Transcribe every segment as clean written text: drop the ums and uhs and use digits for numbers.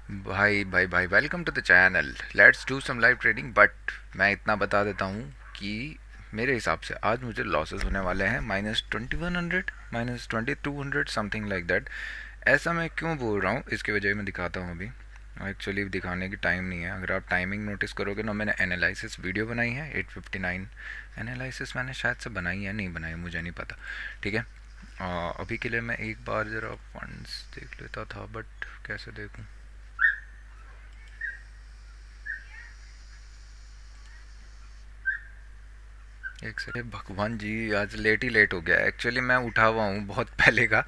भाई भाई भाई, welcome to the channel. Let's do some live trading. But मैं इतना बता देता हूँ कि मेरे हिसाब से आज मुझे लॉसेस होने वाले हैं -2100, -2200, समथिंग लाइक दैट। ऐसा मैं क्यों बोल रहा हूँ, इसकी वजह मैं दिखाता हूँ अभी। एक्चुअली दिखाने की टाइम नहीं है। अगर आप टाइमिंग नोटिस करोगे ना, मैंने एनालिसिस वीडियो बनाई है 8:59। एनालिसिस मैंने शायद से बनाई है, नहीं बनाई, मुझे नहीं पता। ठीक है। अभी के लिए मैं एक बार ज़रा फंड्स देख लेता था, बट कैसे देखूँ। एक सेकंड, भगवान जी, आज लेट ही लेट हो गया। एक्चुअली मैं उठा हुआ हूँ बहुत पहले का,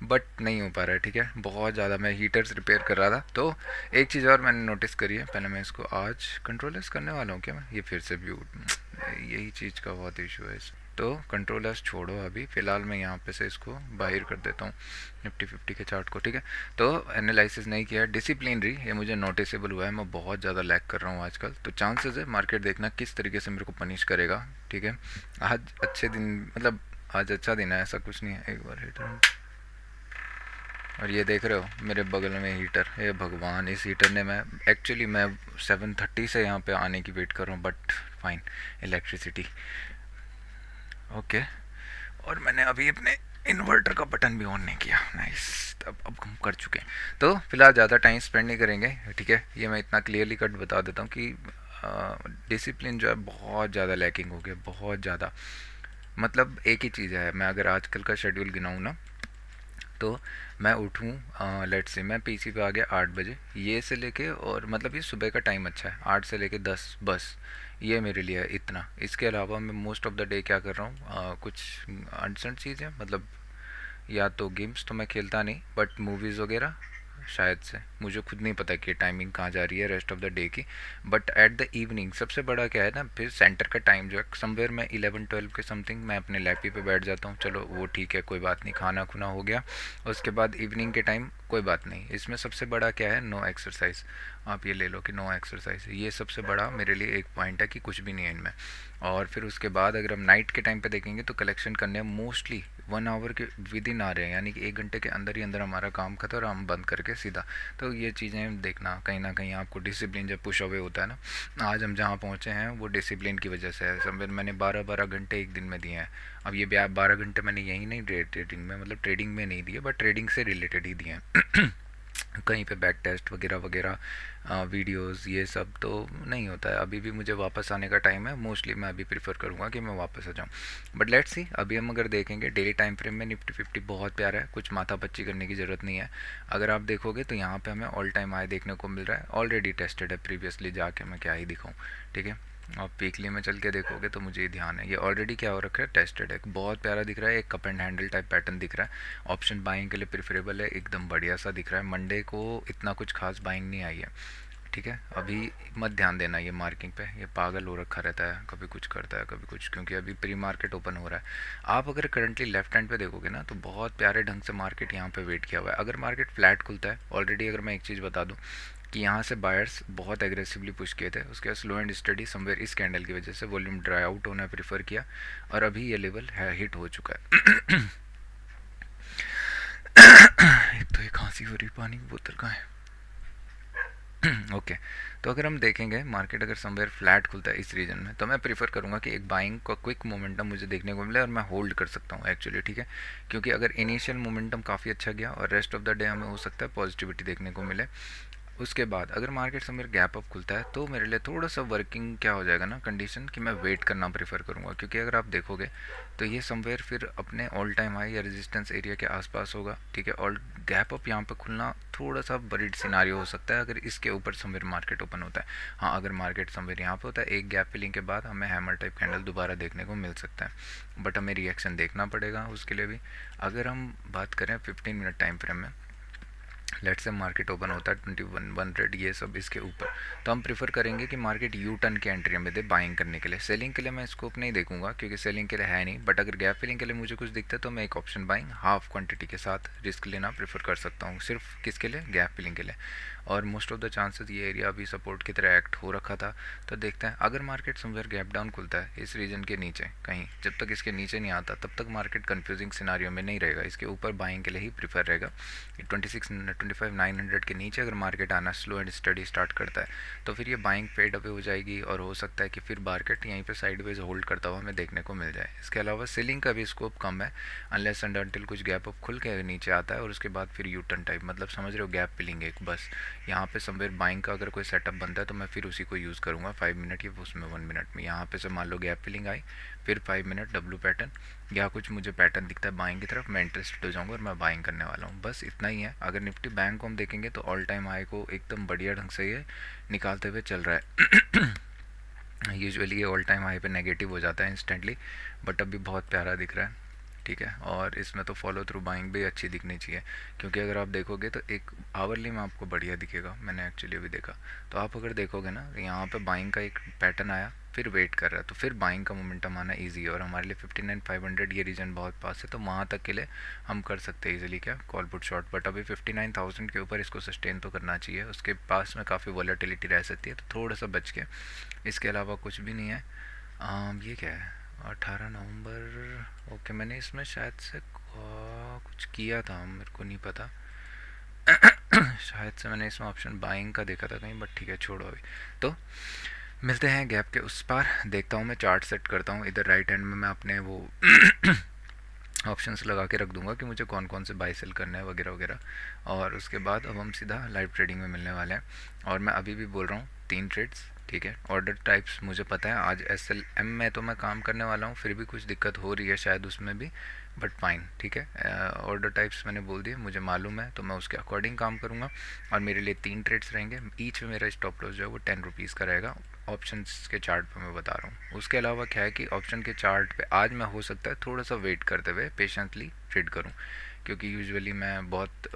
बट नहीं हो पा रहा है। ठीक है, बहुत ज़्यादा मैं हीटर्स रिपेयर कर रहा था। तो एक चीज़ और मैंने नोटिस करी है, पहले मैं इसको आज कंट्रोलर्स करने वाला हूँ क्या मैं, ये फिर से भी यही चीज़ का बहुत इशू है। तो कंट्रोलर्स छोड़ो, अभी फ़िलहाल मैं यहाँ पे से इसको बाहर कर देता हूँ निफ्टी 50 के चार्ट को। ठीक है। तो एनालिसिस नहीं किया, डिसिप्लिनरी, ये मुझे नोटिसेबल हुआ है। मैं बहुत ज़्यादा लैग कर रहा हूँ आजकल। तो चांसेस है मार्केट देखना किस तरीके से मेरे को पनिश करेगा। ठीक है। आज अच्छे दिन, मतलब आज अच्छा दिन है, ऐसा कुछ नहीं है। एक बार हीटर, और ये देख रहे हो मेरे बगल में हीटर। हे भगवान, इस हीटर ने, मैं 7:30 से यहाँ पे आने की वेट कर रहा हूँ, बट फाइन। Electricity, okay. और मैंने अभी अपने इन्वर्टर का बटन भी ऑन नहीं किया। नाइस। अब हम कर चुके हैं। तो फिलहाल ज़्यादा टाइम स्पेंड नहीं करेंगे। ठीक है, ये मैं इतना क्लियरली कट बता देता हूँ कि डिसिप्लिन जो है बहुत ज़्यादा लैकिंग हो गया, बहुत ज़्यादा। मतलब एक ही चीज़ है, मैं अगर आजकल का शेड्यूल गिनाऊँ ना, तो मैं उठूँ, लेट्स से मैं पीसी पे आ गया 8 बजे, ये से लेके, और मतलब ये सुबह का टाइम अच्छा है, 8 से लेके 10, बस ये मेरे लिए है इतना। इसके अलावा मैं मोस्ट ऑफ द डे क्या कर रहा हूँ, कुछ अनसेंट चीज़ें, मतलब या तो गेम्स तो मैं खेलता नहीं, बट मूवीज़ वगैरह शायद से, मुझे खुद नहीं पता कि टाइमिंग कहाँ जा रही है रेस्ट ऑफ द डे की। बट एट द इवनिंग सबसे बड़ा क्या है ना, फिर सेंटर का टाइम जो है समवेयर मैं 11-12 के समथिंग मैं अपने लैपी पे बैठ जाता हूँ। चलो वो ठीक है, कोई बात नहीं, खाना खुना हो गया। उसके बाद इवनिंग के टाइम कोई बात नहीं। इसमें सबसे बड़ा क्या है, नो एक्सरसाइज। आप ये ले लो कि नो एक्सरसाइज, ये सबसे बड़ा मेरे लिए एक पॉइंट है कि कुछ भी नहीं है इनमें। और फिर उसके बाद अगर हम नाइट के टाइम पे देखेंगे तो कलेक्शन करने मोस्टली 1 आवर के विद इन आ रहे हैं, यानी कि 1 घंटे के अंदर ही अंदर हमारा काम खत्म और हम बंद करके सीधा। तो ये चीज़ें देखना, कहीं ना कहीं आपको डिसिप्लिन जब पुश अवे होता है ना, आज हम जहाँ पहुँचे हैं वो डिसिप्लिन की वजह से है। समवेयर मैंने 12-12 घंटे एक दिन में दिए हैं। अब ये 12 घंटे मैंने यही नहीं ट्रेडिंग में, मतलब ट्रेडिंग में नहीं दिए, बट ट्रेडिंग से रिलेटेड ही दिए हैं। कहीं पे बैक टेस्ट वगैरह वगैरह वीडियोस ये सब तो नहीं होता है। अभी भी मुझे वापस आने का टाइम है, मोस्टली मैं अभी प्रीफर करूँगा कि मैं वापस आ जाऊँ। बट लेट्स सी, अभी हम अगर देखेंगे डेली टाइम फ्रेम में निफ्टी 50 बहुत प्यारा है, कुछ माथा पच्ची करने की ज़रूरत नहीं है। अगर आप देखोगे तो यहाँ पे हमें ऑल टाइम हाई देखने को मिल रहा है, ऑलरेडी टेस्टेड है प्रीवियसली, जाके मैं क्या ही दिखाऊँ। ठीक है। आप वीकली में चल के देखोगे तो मुझे ये ध्यान है, ये ऑलरेडी क्या हो रखा है, टेस्टेड है, बहुत प्यारा दिख रहा है। एक cup and handle type pattern दिख रहा है, ऑप्शन बाइंग के लिए प्रेफरेबल है, एकदम बढ़िया सा दिख रहा है। मंडे को इतना कुछ खास बाइंग नहीं आई है। ठीक है, अभी मत ध्यान देना ये मार्किंग पे, ये पागल हो रखा रहता है, कभी कुछ करता है कभी कुछ, क्योंकि अभी प्री मार्केट ओपन हो रहा है। आप अगर करंटली लेफ्ट हैंड पे देखोगे ना, तो बहुत प्यारे ढंग से मार्केट यहाँ पे वेट किया हुआ है। अगर मार्केट फ्लैट खुलता है ऑलरेडी, अगर मैं एक चीज़ बता दूँ कि यहाँ से बायर्स बहुत एग्रेसिवली पुश किए थे, उसके बाद स्लो एंड स्टडी समवेयर इस कैंडल की वजह से वॉल्यूम ड्राई आउट होना प्रीफर किया, और अभी ये लेवल है हिट हो चुका है। एक तो ये खांसी हो रही, पानी की बोतल कहाँ है। ओके। तो अगर हम देखेंगे मार्केट अगर समवेयर फ्लैट खुलता है इस रीजन में, तो मैं प्रीफर करूंगा कि एक बाइंग का क्विक मोमेंटम मुझे देखने को मिले और मैं होल्ड कर सकता हूँ एक्चुअली। ठीक है, क्योंकि अगर इनिशियल मोमेंटम काफ़ी अच्छा गया और रेस्ट ऑफ द डे हमें हो सकता है पॉजिटिविटी देखने को मिले। उसके बाद अगर मार्केट से मेरे गैप अप खुलता है तो मेरे लिए थोड़ा सा वर्किंग क्या हो जाएगा ना, कंडीशन कि मैं वेट करना प्रेफर करूँगा, क्योंकि अगर आप देखोगे तो ये समवेयर फिर अपने ऑल टाइम हाई या रेजिस्टेंस एरिया के आसपास होगा। ठीक है, और गैप अप यहाँ पे खुलना थोड़ा सा बरीड सिनारियो हो सकता है अगर इसके ऊपर समवेयर मार्केट ओपन होता है। हाँ, अगर मार्केट समवेयर यहाँ पे होता है, एक गैप फिलिंग के बाद हमें हैमर टाइप कैंडल दोबारा देखने को मिल सकता है, बट हमें रिएक्शन देखना पड़ेगा उसके लिए भी। अगर हम बात करें 15 मिनट टाइम फ्रेम में, लेट से मार्केट ओपन होता है 2100 ये सब इसके ऊपर, तो हम प्रीफर करेंगे कि मार्केट यू टर्न के एंट्री में दे बाइंग करने के लिए। सेलिंग के लिए मैं स्कोप नहीं देखूंगा क्योंकि सेलिंग के लिए है नहीं, बट अगर गैप फिलिंग के लिए मुझे कुछ दिखता है तो मैं एक ऑप्शन बाइंग हाफ क्वांटिटी के साथ रिस्क लेना प्रीफर कर सकता हूँ, सिर्फ किसके लिए, गैप फिलिंग के लिए। और मोस्ट ऑफ द चांसेस ये एरिया अभी सपोर्ट की तरह एक्ट हो रखा था। तो देखते हैं अगर मार्केट समवेयर गैप डाउन खुलता है इस रीजन के नीचे कहीं, जब तक इसके नीचे नहीं आता तब तक मार्केट कंफ्यूजिंग सिनारियो में नहीं रहेगा, इसके ऊपर बाइंग के लिए ही प्रीफर रहेगा। 25,900 के नीचे अगर मार्केट आना स्लो एंड स्टडी स्टार्ट करता है तो फिर ये बाइंग फेड अवे हो जाएगी और हो सकता है कि फिर मार्केट यहीं पे साइडवेज होल्ड करता हुआ हमें देखने को मिल जाए। इसके अलावा सेलिंग का भी स्कोप कम है अनलेस एंड अनटिल कुछ गैप अप खुल के नीचे आता है और उसके बाद फिर यू टर्न टाइप, मतलब समझ रहे हो गैप फिलिंग एक बस। यहाँ पे समवेयर बाइंग का अगर कोई सेटअप बनता है तो मैं फिर उसी को यूज़ करूँगा 5 मिनट या उसमें 1 मिनट में। यहाँ पे से मान लो गैप फिलिंग आई, फिर 5 मिनट डब्लू पैटर्न या कुछ मुझे पैटर्न दिखता है बाइंग की तरफ, मैं इंटरेस्टेड हो जाऊँगा और मैं बाइंग करने वाला हूँ। बस इतना ही है। अगर निफ्टी बैंक को हम देखेंगे तो ऑल टाइम हाई को एकदम बढ़िया ढंग से ये निकालते हुए चल रहा है। यूजुअली ये ऑल टाइम हाई पे नेगेटिव हो जाता है इंस्टेंटली, बट अभी बहुत प्यारा दिख रहा है, ठीक है। और इसमें तो फॉलो थ्रू बाइंग भी अच्छी दिखनी चाहिए, क्योंकि अगर आप देखोगे तो एक आवरली में आपको बढ़िया दिखेगा। मैंने एक्चुअली अभी देखा, तो आप अगर देखोगे ना यहाँ पे बाइंग का एक पैटर्न आया फिर वेट कर रहा है, तो फिर बाइंग का मोमेंटम आना इजी है और हमारे लिए 59,500 ये रीजन बहुत पास है, तो वहाँ तक के लिए हम कर सकते हैं इजीली क्या कॉल पुट शॉर्ट। बट अभी 59,000 के ऊपर इसको सस्टेन तो करना चाहिए, उसके पास में काफ़ी वॉलेटिलिटी रह सकती है, तो थोड़ा सा बच के। इसके अलावा कुछ भी नहीं है। ये क्या है 18 नवंबर, ओके मैंने इसमें शायद से कुछ किया था, मेरे को नहीं पता। शायद से मैंने इसमें ऑप्शन बाइंग का देखा था कहीं, बट ठीक है छोड़ो अभी। तो मिलते हैं गैप के उस पार। देखता हूँ मैं चार्ट सेट करता हूँ इधर राइट हैंड में, मैं अपने वो ऑप्शंस लगा के रख दूंगा कि मुझे कौन कौन से बाई सेल करने हैं वगैरह वगैरह, और उसके बाद अब हम सीधा लाइव ट्रेडिंग में मिलने वाले हैं। और मैं अभी भी बोल रहा हूँ 3 ट्रेड्स, ठीक है। ऑर्डर टाइप्स मुझे पता है, आज SLM में तो मैं काम करने वाला हूँ, फिर भी कुछ दिक्कत हो रही है शायद उसमें भी, बट फाइन ठीक है। ऑर्डर टाइप्स मैंने बोल दिए, मुझे मालूम है, तो मैं उसके अकॉर्डिंग काम करूँगा। और मेरे लिए 3 ट्रेड्स रहेंगे, ईच में मेरा स्टॉप लॉस जो है वो 10 रुपीज़ का रहेगा। ऑप्शंस के चार्ट पे मैं बता रहा हूँ। उसके अलावा क्या है कि ऑप्शन के चार्ट पे आज मैं हो सकता है थोड़ा सा वेट करते हुए पेशेंटली ट्रेड करूँ, क्योंकि यूजुअली मैं बहुत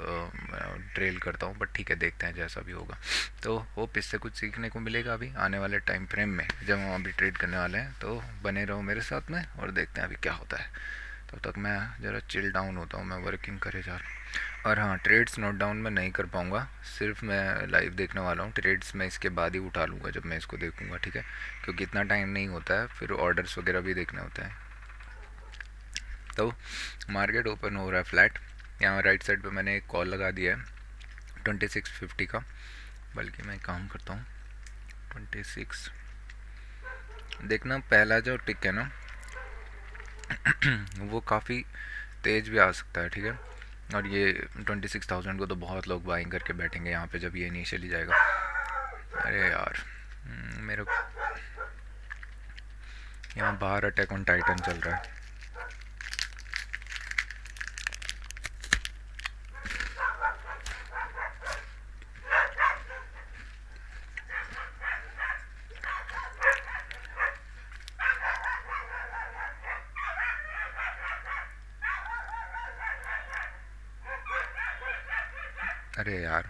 ट्रेल करता हूँ, बट ठीक है देखते हैं जैसा भी होगा। तो होप इससे कुछ सीखने को मिलेगा अभी आने वाले टाइम फ्रेम में जब हम अभी ट्रेड करने वाले हैं। तो बने रहो मेरे साथ में और देखते हैं अभी क्या होता है। तब तक मैं ज़रा चिल डाउन होता हूँ, मैं वर्किंग करे जा रहा हूँ। और हाँ, ट्रेड्स नोट डाउन मैं नहीं कर पाऊँगा, सिर्फ मैं लाइव देखने वाला हूँ। ट्रेड्स मैं इसके बाद ही उठा लूँगा जब मैं इसको देखूँगा, ठीक है, क्योंकि इतना टाइम नहीं होता है, फिर ऑर्डर्स वगैरह भी देखने होते हैं। तो मार्केट ओपन हो रहा है फ्लैट, यहाँ राइट साइड पे मैंने एक कॉल लगा दिया है 2650 का, बल्कि मैं काम करता हूँ 26। देखना पहला जो टिक है ना वो काफ़ी तेज़ भी आ सकता है, ठीक है। और ये 26,000 को तो बहुत लोग बाइंग करके बैठेंगे यहाँ पे जब ये इनिशियली जाएगा। अरे यार मेरे यहाँ बाहर अटैक ऑन टाइटन चल रहा है। अरे यार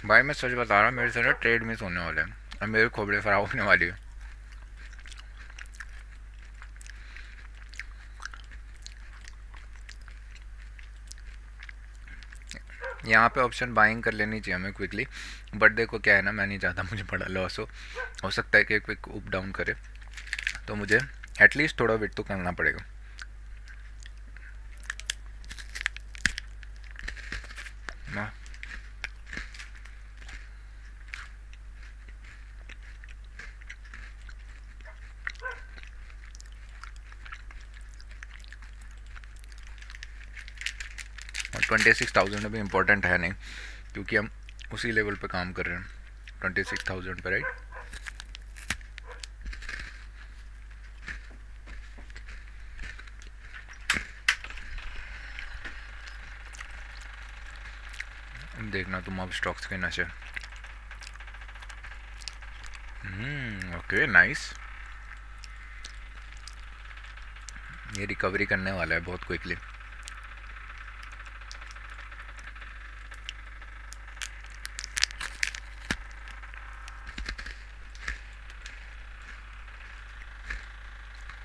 भाई मैं सच बता रहा हूँ, मेरे से ना ट्रेड मिस होने वाला है और मेरे खोपड़े ख़राब होने वाली है। यहाँ पे ऑप्शन बाइंग कर लेनी चाहिए हमें क्विकली, बट देखो क्या है ना, मैं नहीं चाहता मुझे बड़ा लॉस हो सकता है कि क्विक अप डाउन करे, तो मुझे एटलीस्ट थोड़ा वेट तो करना पड़ेगा। ना 26,000 अभी इम्पोर्टेंट है नहीं, क्योंकि हम उसी लेवल पे काम कर रहे हैं 26,000 पे, राइट। देखना तुम अब स्टॉक्स के नशे। ओके नाइस, ये रिकवरी करने वाला है बहुत क्विकली।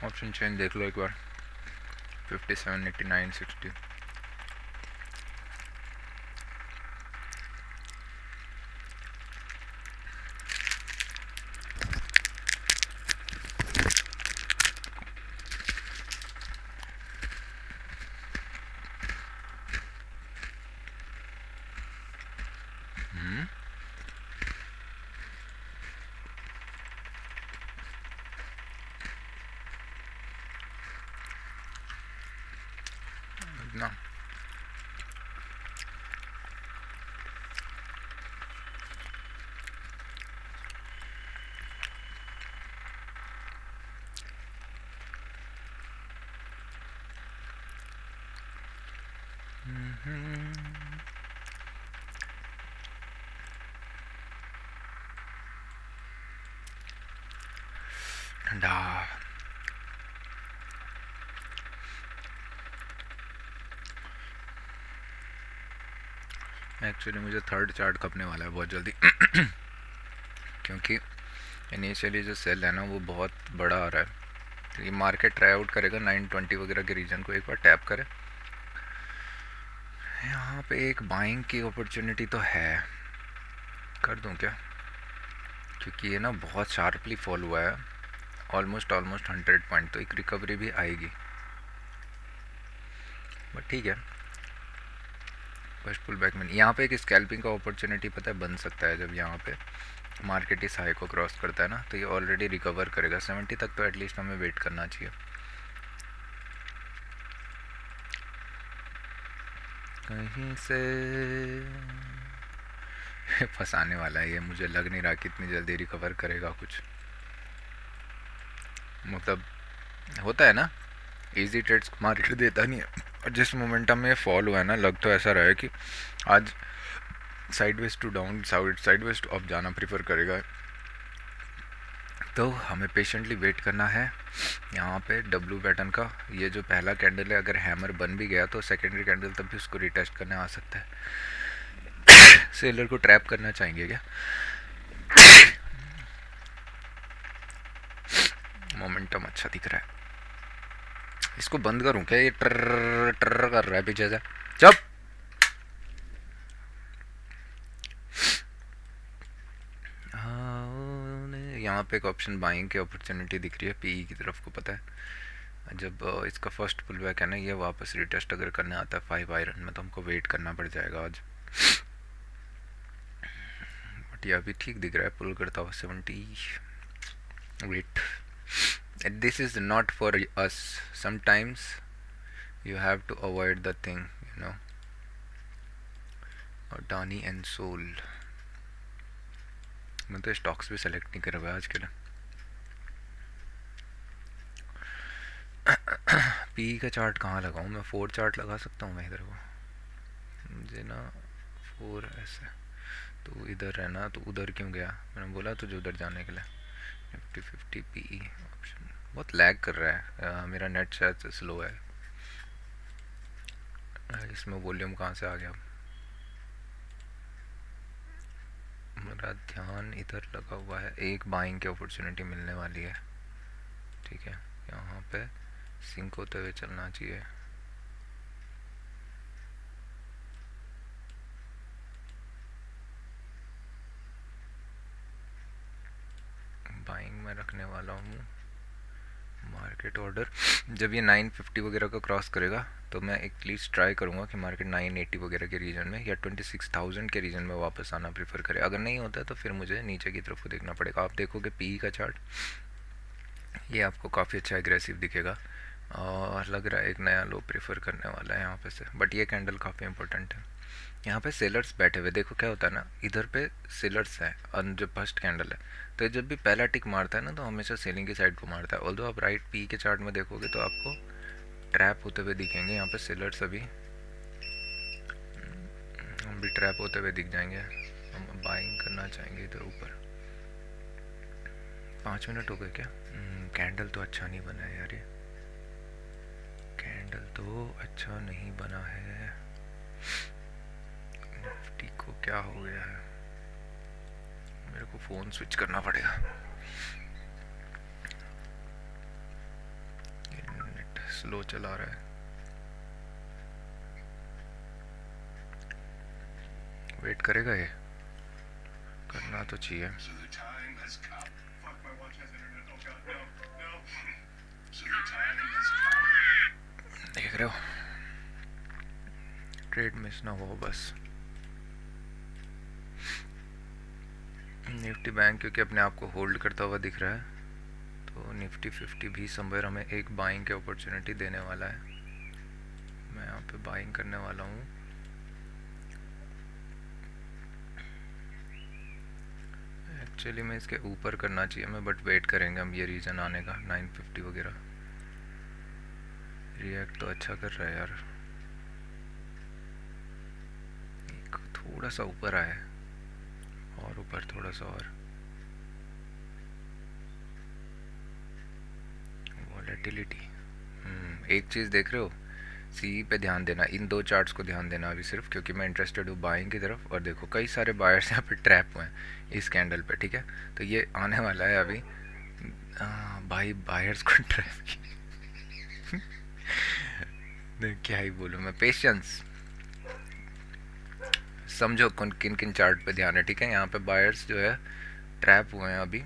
ऑप्शन चेंज देख लो एक बार, 57, 89, 60। ठंडा। एक्चुअली मुझे थर्ड चार्ट खपने वाला है बहुत जल्दी क्योंकि इनिशियली जो सेल है ना वो बहुत बड़ा आ रहा है, तो ये मार्केट ट्राई आउट करेगा 920 वगैरह के रीजन को, एक बार टैप करे। यहाँ पे एक बाइंग की अपॉर्चुनिटी तो है, कर दूँ क्या? क्योंकि ये ना बहुत शार्पली फॉल हुआ है, ऑलमोस्ट 100 पॉइंट, तो एक रिकवरी भी आएगी, बट ठीक है। फर्स्ट पुल बैक में यहाँ पे एक स्कैल्पिंग का अपॉर्चुनिटी पता है बन सकता है, जब यहाँ पे मार्केट इस हाई को क्रॉस करता है ना, तो ये ऑलरेडी रिकवर करेगा 70 तक, तो एटलीस्ट हमें वेट करना चाहिए। कहीं से फंसाने वाला है ये, मुझे लग नहीं रहा कि इतनी जल्दी रिकवर करेगा कुछ। मतलब होता है ना, इजी ट्रेड्स मार्केट देता नहीं है, और जिस मोमेंटम में फॉल हुआ है ना, लग तो ऐसा रहा है कि आज sideways to down, sideways to up जाना प्रीफर करेगा। तो हमें पेशेंटली वेट करना है। यहाँ पे डब्ल्यू पैटर्न का ये जो पहला कैंडल है, अगर हैमर बन भी गया तो सेकेंडरी कैंडल तब भी उसको रिटेस्ट करने आ सकता है। सेलर को ट्रैप करना चाहेंगे क्या? मोमेंटम अच्छा दिख रहा है, इसको बंद करूं क्या? ये ट्र ट्र कर रहा है पीछे से, चुप। यहाँ पे एक ऑप्शन बाइंग की अपॉर्चुनिटी दिख रही है पीई की तरफ को, पता है जब इसका फर्स्ट पुल बैक है ना, ये वापस रिटेस्ट अगर करने आता है 5 आयरन में, तो हमको वेट करना पड़ जाएगा आज। बट ये अभी ठीक दिख रहा है पुल करता हुआ 70। Wait, this is not for us, sometimes you have to avoid the thing, you know. Adani and Soul, मैं तो स्टॉक्स भी सेलेक्ट नहीं कर पाया आज के लिए। पी का चार्ट कहाँ लगाऊँ मैं? 4 चार्ट लगा सकता हूँ मैं इधर को, मुझे ना 4 ऐसे, तो इधर है ना, तो उधर क्यों गया? मैंने बोला तुझे उधर जाने के लिए। निफ्टी 50 पी ऑप्शन बहुत लैग कर रहा है, मेरा नेट शायद से स्लो है। इसमें वॉल्यूम कहाँ से आ गया? मेरा ध्यान इधर लगा हुआ है, एक बाइंग की अपॉर्चुनिटी मिलने वाली है, ठीक है। यहाँ पे सिंक होते हुए चलना चाहिए। बाइंग में रखने वाला हूँ मार्केट ऑर्डर। जब ये 950 वगैरह का क्रॉस करेगा तो मैं एटलीस्ट ट्राई करूँगा कि मार्केट 980 वगैरह के रीजन में या 26,000 के रीजन में वापस आना प्रीफर करे। अगर नहीं होता तो फिर मुझे नीचे की तरफ को देखना पड़ेगा। आप देखोगे पी का चार्ट, ये आपको काफ़ी अच्छा एग्रेसिव दिखेगा और लग रहा है एक नया लो प्रेफर करने वाला है यहाँ पे से। बट ये कैंडल काफ़ी इंपॉर्टेंट है। यहाँ पे सेलर्स बैठे हुए, देखो क्या होता है ना, इधर पे सेलर्स है और जो फर्स्ट कैंडल है, तो जब भी पहला टिक मारता है ना, तो हमेशा सेलिंग की साइड को मारता है। ऑल्दो आप राइट पी के चार्ट में देखोगे तो आपको ट्रैप होते हुए दिखेंगे। यहाँ पे सेलर्स अभी हम भी ट्रैप होते हुए दिख जाएंगे। हम बाइंग करना चाहेंगे इधर ऊपर। 5 मिनट हो गए क्या? कैंडल तो अच्छा नहीं बना है यार, ये कैंडल तो अच्छा नहीं बना है। निफ्टी को क्या हो गया है? मेरे को फ़ोन स्विच करना पड़ेगा, नेट स्लो चला रहा है। वेट करेगा ये? करना तो चाहिए। देख रहे हो, ट्रेड मिस ना हो बस। निफ्टी बैंक क्योंकि अपने आप को होल्ड करता हुआ दिख रहा है, तो निफ्टी 50 भी समवेयर हमें एक बाइंग की अपॉर्चुनिटी देने वाला है। मैं यहाँ पे बाइंग करने वाला हूँ। एक्चुअली मैं इसके ऊपर करना चाहिए मैं, बट वेट करेंगे हम ये रीजन आने का। 950 वगैरह रिएक्ट तो अच्छा कर रहा है यार। थोड़ा सा ऊपर आया है, और ऊपर थोड़ा सा और। वॉलेटिलिटी, एक चीज़ देख रहे हो, सी पे ध्यान देना, इन दो चार्ट्स को ध्यान देना अभी सिर्फ, क्योंकि मैं इंटरेस्टेड हूँ बाइंग की तरफ। और देखो कई सारे बायर्स यहाँ पे ट्रैप हुए हैं इस कैंडल पे, ठीक है। तो ये आने वाला है अभी। भाई बायर्स को ट्रैप क्या ही बोलूँ मैं, पेशेंस। समझो कौन किन किन चार्ट पे ध्यान है, ठीक है। यहाँ पे बायर्स जो है ट्रैप हुए हैं अभी।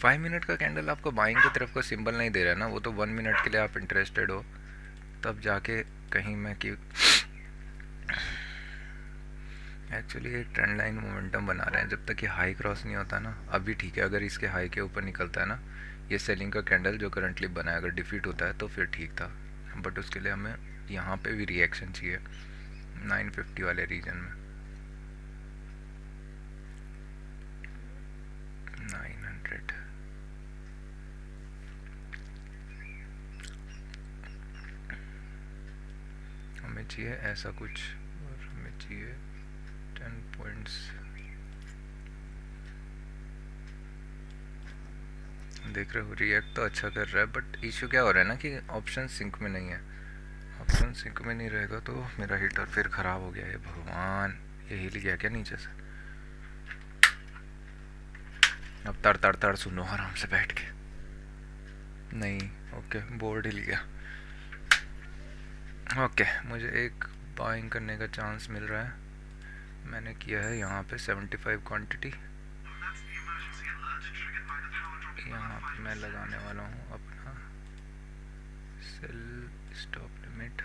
5 मिनट का कैंडल आपको बाइंग की तरफ को सिंबल नहीं दे रहा है ना, वो तो 1 मिनट के लिए आप इंटरेस्टेड हो तब जाके कहीं मैं कि एक्चुअली एक ट्रेंड लाइन मोमेंटम बना रहे हैं। जब तक ये हाई क्रॉस नहीं होता ना, अभी ठीक है, अगर इसके हाई के ऊपर निकलता है ना ये सेलिंग का कैंडल जो करंटली बना है, अगर डिफीट होता है तो फिर ठीक था। बट उसके लिए हमें यहाँ पे भी रिएक्शन चाहिए 950 वाले रीजन में। 900 हमें चाहिए ऐसा कुछ, और हमें चाहिए 10 पॉइंट्स। देख रहे हो रिएक्ट तो अच्छा कर रहा है, बट इशू क्या हो रहा है ना कि ऑप्शन सिंक में नहीं है। ऑप्शन सिंक में नहीं रहेगा तो मेरा हीटर फिर ख़राब हो गया है। भगवान, ये हिल गया क्या नीचे से? अब तड़ तड़ तड़ सुनो आराम से बैठ के। नहीं, ओके, बोर्ड हिल गया। ओके, मुझे एक बाइंग करने का चांस मिल रहा है। मैंने किया है यहाँ पे 75 क्वांटिटी। यहाँ पे मैं लगाने वाला हूँ अपना सेल स्टॉप लिमिट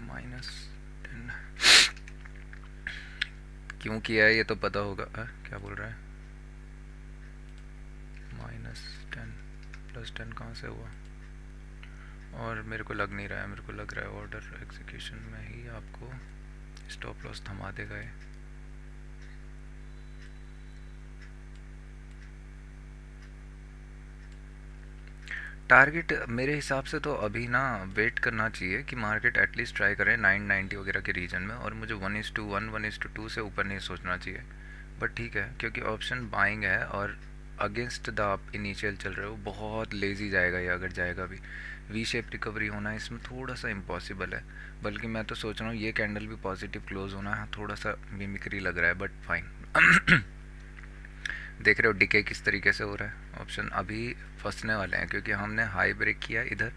-10। क्यों किया है ये तो पता होगा। क्या बोल रहा है? -10 +10 कहाँ से हुआ? और मेरे को लग नहीं रहा है, मेरे को लग रहा है ऑर्डर एग्जीक्यूशन में ही आपको स्टॉप लॉस थमा देगा ये। टारगेट मेरे हिसाब से तो अभी ना वेट करना चाहिए कि मार्केट एटलीस्ट ट्राई करें 990 वगैरह के रीजन में, और मुझे 1:1 1:2 से ऊपर नहीं सोचना चाहिए। बट ठीक है, क्योंकि ऑप्शन बाइंग है और अगेंस्ट द आप इनिशियल चल रहे हो, बहुत लेजी जाएगा ये अगर जाएगा भी। वी शेप रिकवरी होना इसमें थोड़ा सा इम्पॉसिबल है। बल्कि मैं तो सोच रहा हूँ ये कैंडल भी पॉजिटिव क्लोज होना है, थोड़ा सा मिमिक्री लग रहा है, बट फाइन। देख रहे हो डिके किस तरीके से हो रहा है। ऑप्शन अभी फंसने वाले हैं क्योंकि हमने हाई ब्रेक किया इधर,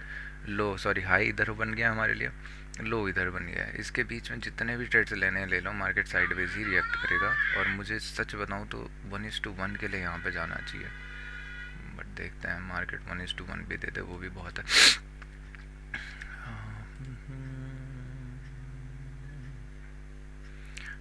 लो सॉरी हाई इधर बन गया हमारे लिए, लो इधर बन गया है। इसके बीच में जितने भी ट्रेड्स लेने हैं ले लो, मार्केट साइडवेज ही रिएक्ट करेगा। और मुझे सच बताऊं तो 1:1 के लिए यहाँ पे जाना चाहिए, बट देखते हैं मार्केट 1:1 भी दे दे, वो भी बहुत है।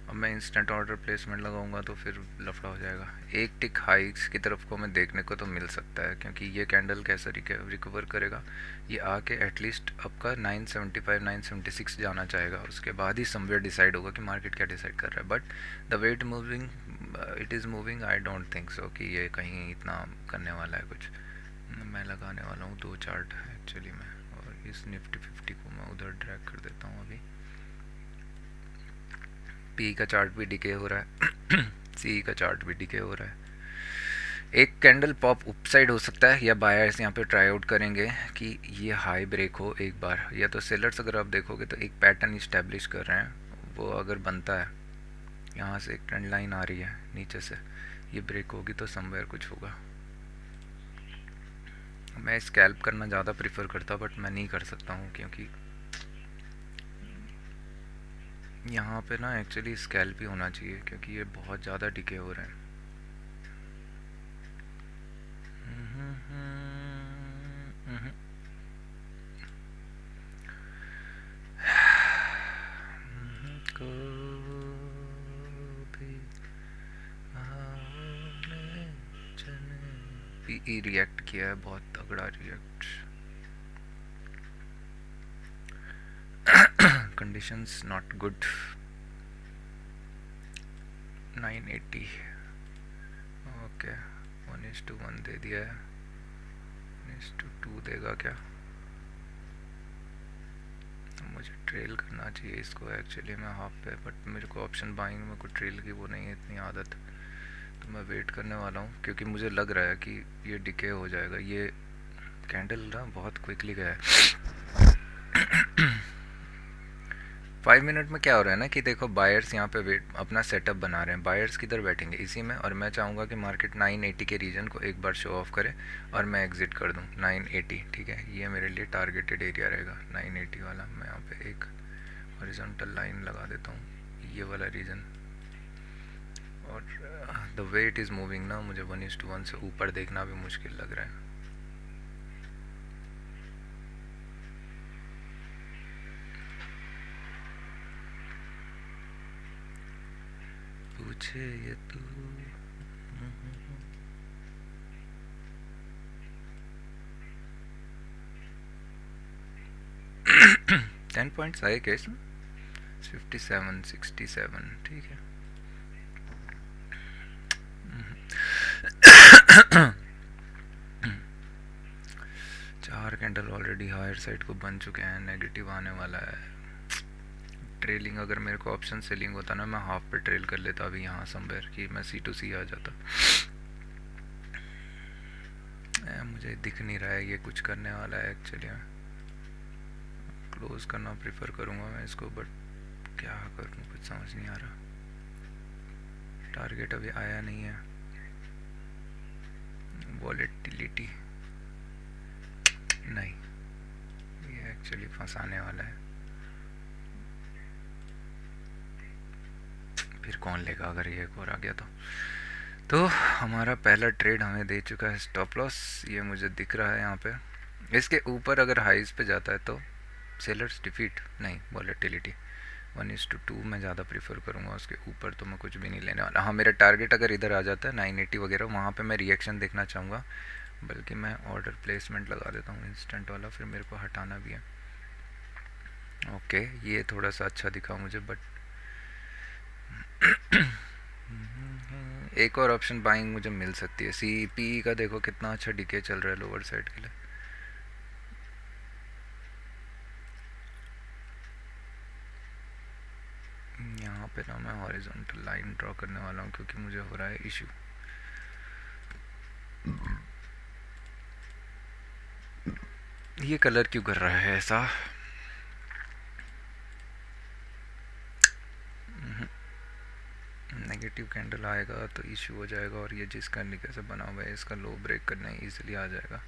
अब मैं इंस्टेंट ऑर्डर प्लेसमेंट लगाऊंगा तो फिर लफड़ा हो जाएगा। एक टिक हाइक्स की तरफ को हमें देखने को तो मिल सकता है, क्योंकि ये कैंडल कैसा रिकवर करेगा, ये आके एटलीस्ट आपका 975 976 जाना चाहेगा। उसके बाद ही समवेयर डिसाइड होगा कि मार्केट क्या डिसाइड कर रहा है। But the way it is moving, I don't think so कि ये कहीं इतना करने वाला है कुछ। मैं लगाने वाला हूँ 2 चार्ट एक्चुअली में, और इस निफ्टी 50 को मैं उधर ड्रैग कर देता हूँ अभी। पी का चार्ट भी डिके हो रहा है, सी का चार्ट भी डिके हो रहा है। एक कैंडल पॉप अपसाइड हो सकता है, या बायर्स यहाँ पे ट्राई आउट करेंगे कि ये हाई ब्रेक हो एक बार, या तो सेलर्स अगर आप देखोगे तो एक पैटर्न इस्टेब्लिश कर रहे हैं। वो अगर बनता है, यहाँ से एक ट्रेंड लाइन आ रही है नीचे से, ये ब्रेक होगी तो समवेयर कुछ होगा। मैं स्कैल्प करना ज़्यादा प्रीफर करता, बट मैं नहीं कर सकता हूँ क्योंकि यहाँ पे ना एक्चुअली स्कैल्प ही होना चाहिए, क्योंकि ये बहुत ज़्यादा डिके हो रहे हैं। पीई रिएक्ट किया है, बहुत तगड़ा react. Conditions not good. 980 okay, 1:1 दे दिया है, 1:2 देगा क्या? मुझे ट्रेल करना चाहिए इसको एक्चुअली, मैं हाफ पे, बट मेरे को ऑप्शन बाइंग में कोई ट्रेल की वो नहीं है इतनी आदत, तो मैं वेट करने वाला हूँ क्योंकि मुझे लग रहा है कि ये डिके हो जाएगा। ये कैंडल ना बहुत क्विकली गया है। 5 मिनट में क्या हो रहा है ना कि देखो बायर्स यहाँ पे वेट अपना सेटअप बना रहे हैं, बायर्स किधर बैठेंगे इसी में, और मैं चाहूँगा कि मार्केट 980 के रीजन को एक बार शो ऑफ करे और मैं एग्जिट कर दूँ 980। ठीक है, ये मेरे लिए टारगेटेड एरिया रहेगा 980 वाला। मैं यहाँ पे एक हॉरिजॉन्टल लाइन लगा देता हूँ, ये वाला रीजन, और the way it is moving ना, मुझे 1:1 से ऊपर देखना भी मुश्किल लग रहा है। पूछे ये तू 10 पॉइंट्स आए क्या इसमें? 57 67 ठीक है। चार कैंडल ऑलरेडी हायर साइड को बन चुके हैं, नेगेटिव आने वाला है। ट्रेलिंग अगर मेरे को ऑप्शन सेलिंग होता ना, मैं हाफ पे ट्रेल कर लेता अभी यहाँ समवेयर कि मैं C2C आ जाता। मुझे दिख नहीं रहा है ये कुछ करने वाला है एक्चुअली। मैं क्लोज करना प्रेफर करूँगा मैं इसको, बट क्या करूँ कुछ समझ नहीं आ रहा। टारगेट अभी आया नहीं है। वॉलेटिलिटी नहीं, ये एक्चुअली फंसाने वाला है। फिर कौन लेगा अगर ये एक और आ गया तो हमारा पहला ट्रेड हमें दे चुका है स्टॉप लॉस, ये मुझे दिख रहा है यहाँ पे। इसके ऊपर अगर हाइज पे जाता है तो सेलर्स डिफीट नहीं, वॉलेटिलिटी 1:2 मैं ज़्यादा प्रीफर करूँगा, उसके ऊपर तो मैं कुछ भी नहीं लेने वाला। हाँ, मेरा टारगेट अगर इधर आ जाता है 980 वगैरह, वहाँ पे मैं रिएक्शन देखना चाहूँगा, बल्कि मैं ऑर्डर प्लेसमेंट लगा देता हूँ इंस्टेंट वाला, फिर मेरे को हटाना भी है। ओके, ये थोड़ा सा अच्छा दिखा मुझे, बट एक और ऑप्शन बाइंग मुझे मिल सकती है। CPE का देखो कितना अच्छा डिके चल रहा है लोअर साइड के लिए। यहाँ पे ना मैं हॉरिजॉन्टल लाइन ड्रॉ करने वाला हूँ क्योंकि मुझे हो रहा है इशू। ये कलर क्यों कर रहा है ऐसा? नेगेटिव कैंडल आएगा तो इशू हो जाएगा, और ये जिस कैंडल से बना हुआ है इसका लो ब्रेक करना इजीली आ जाएगा,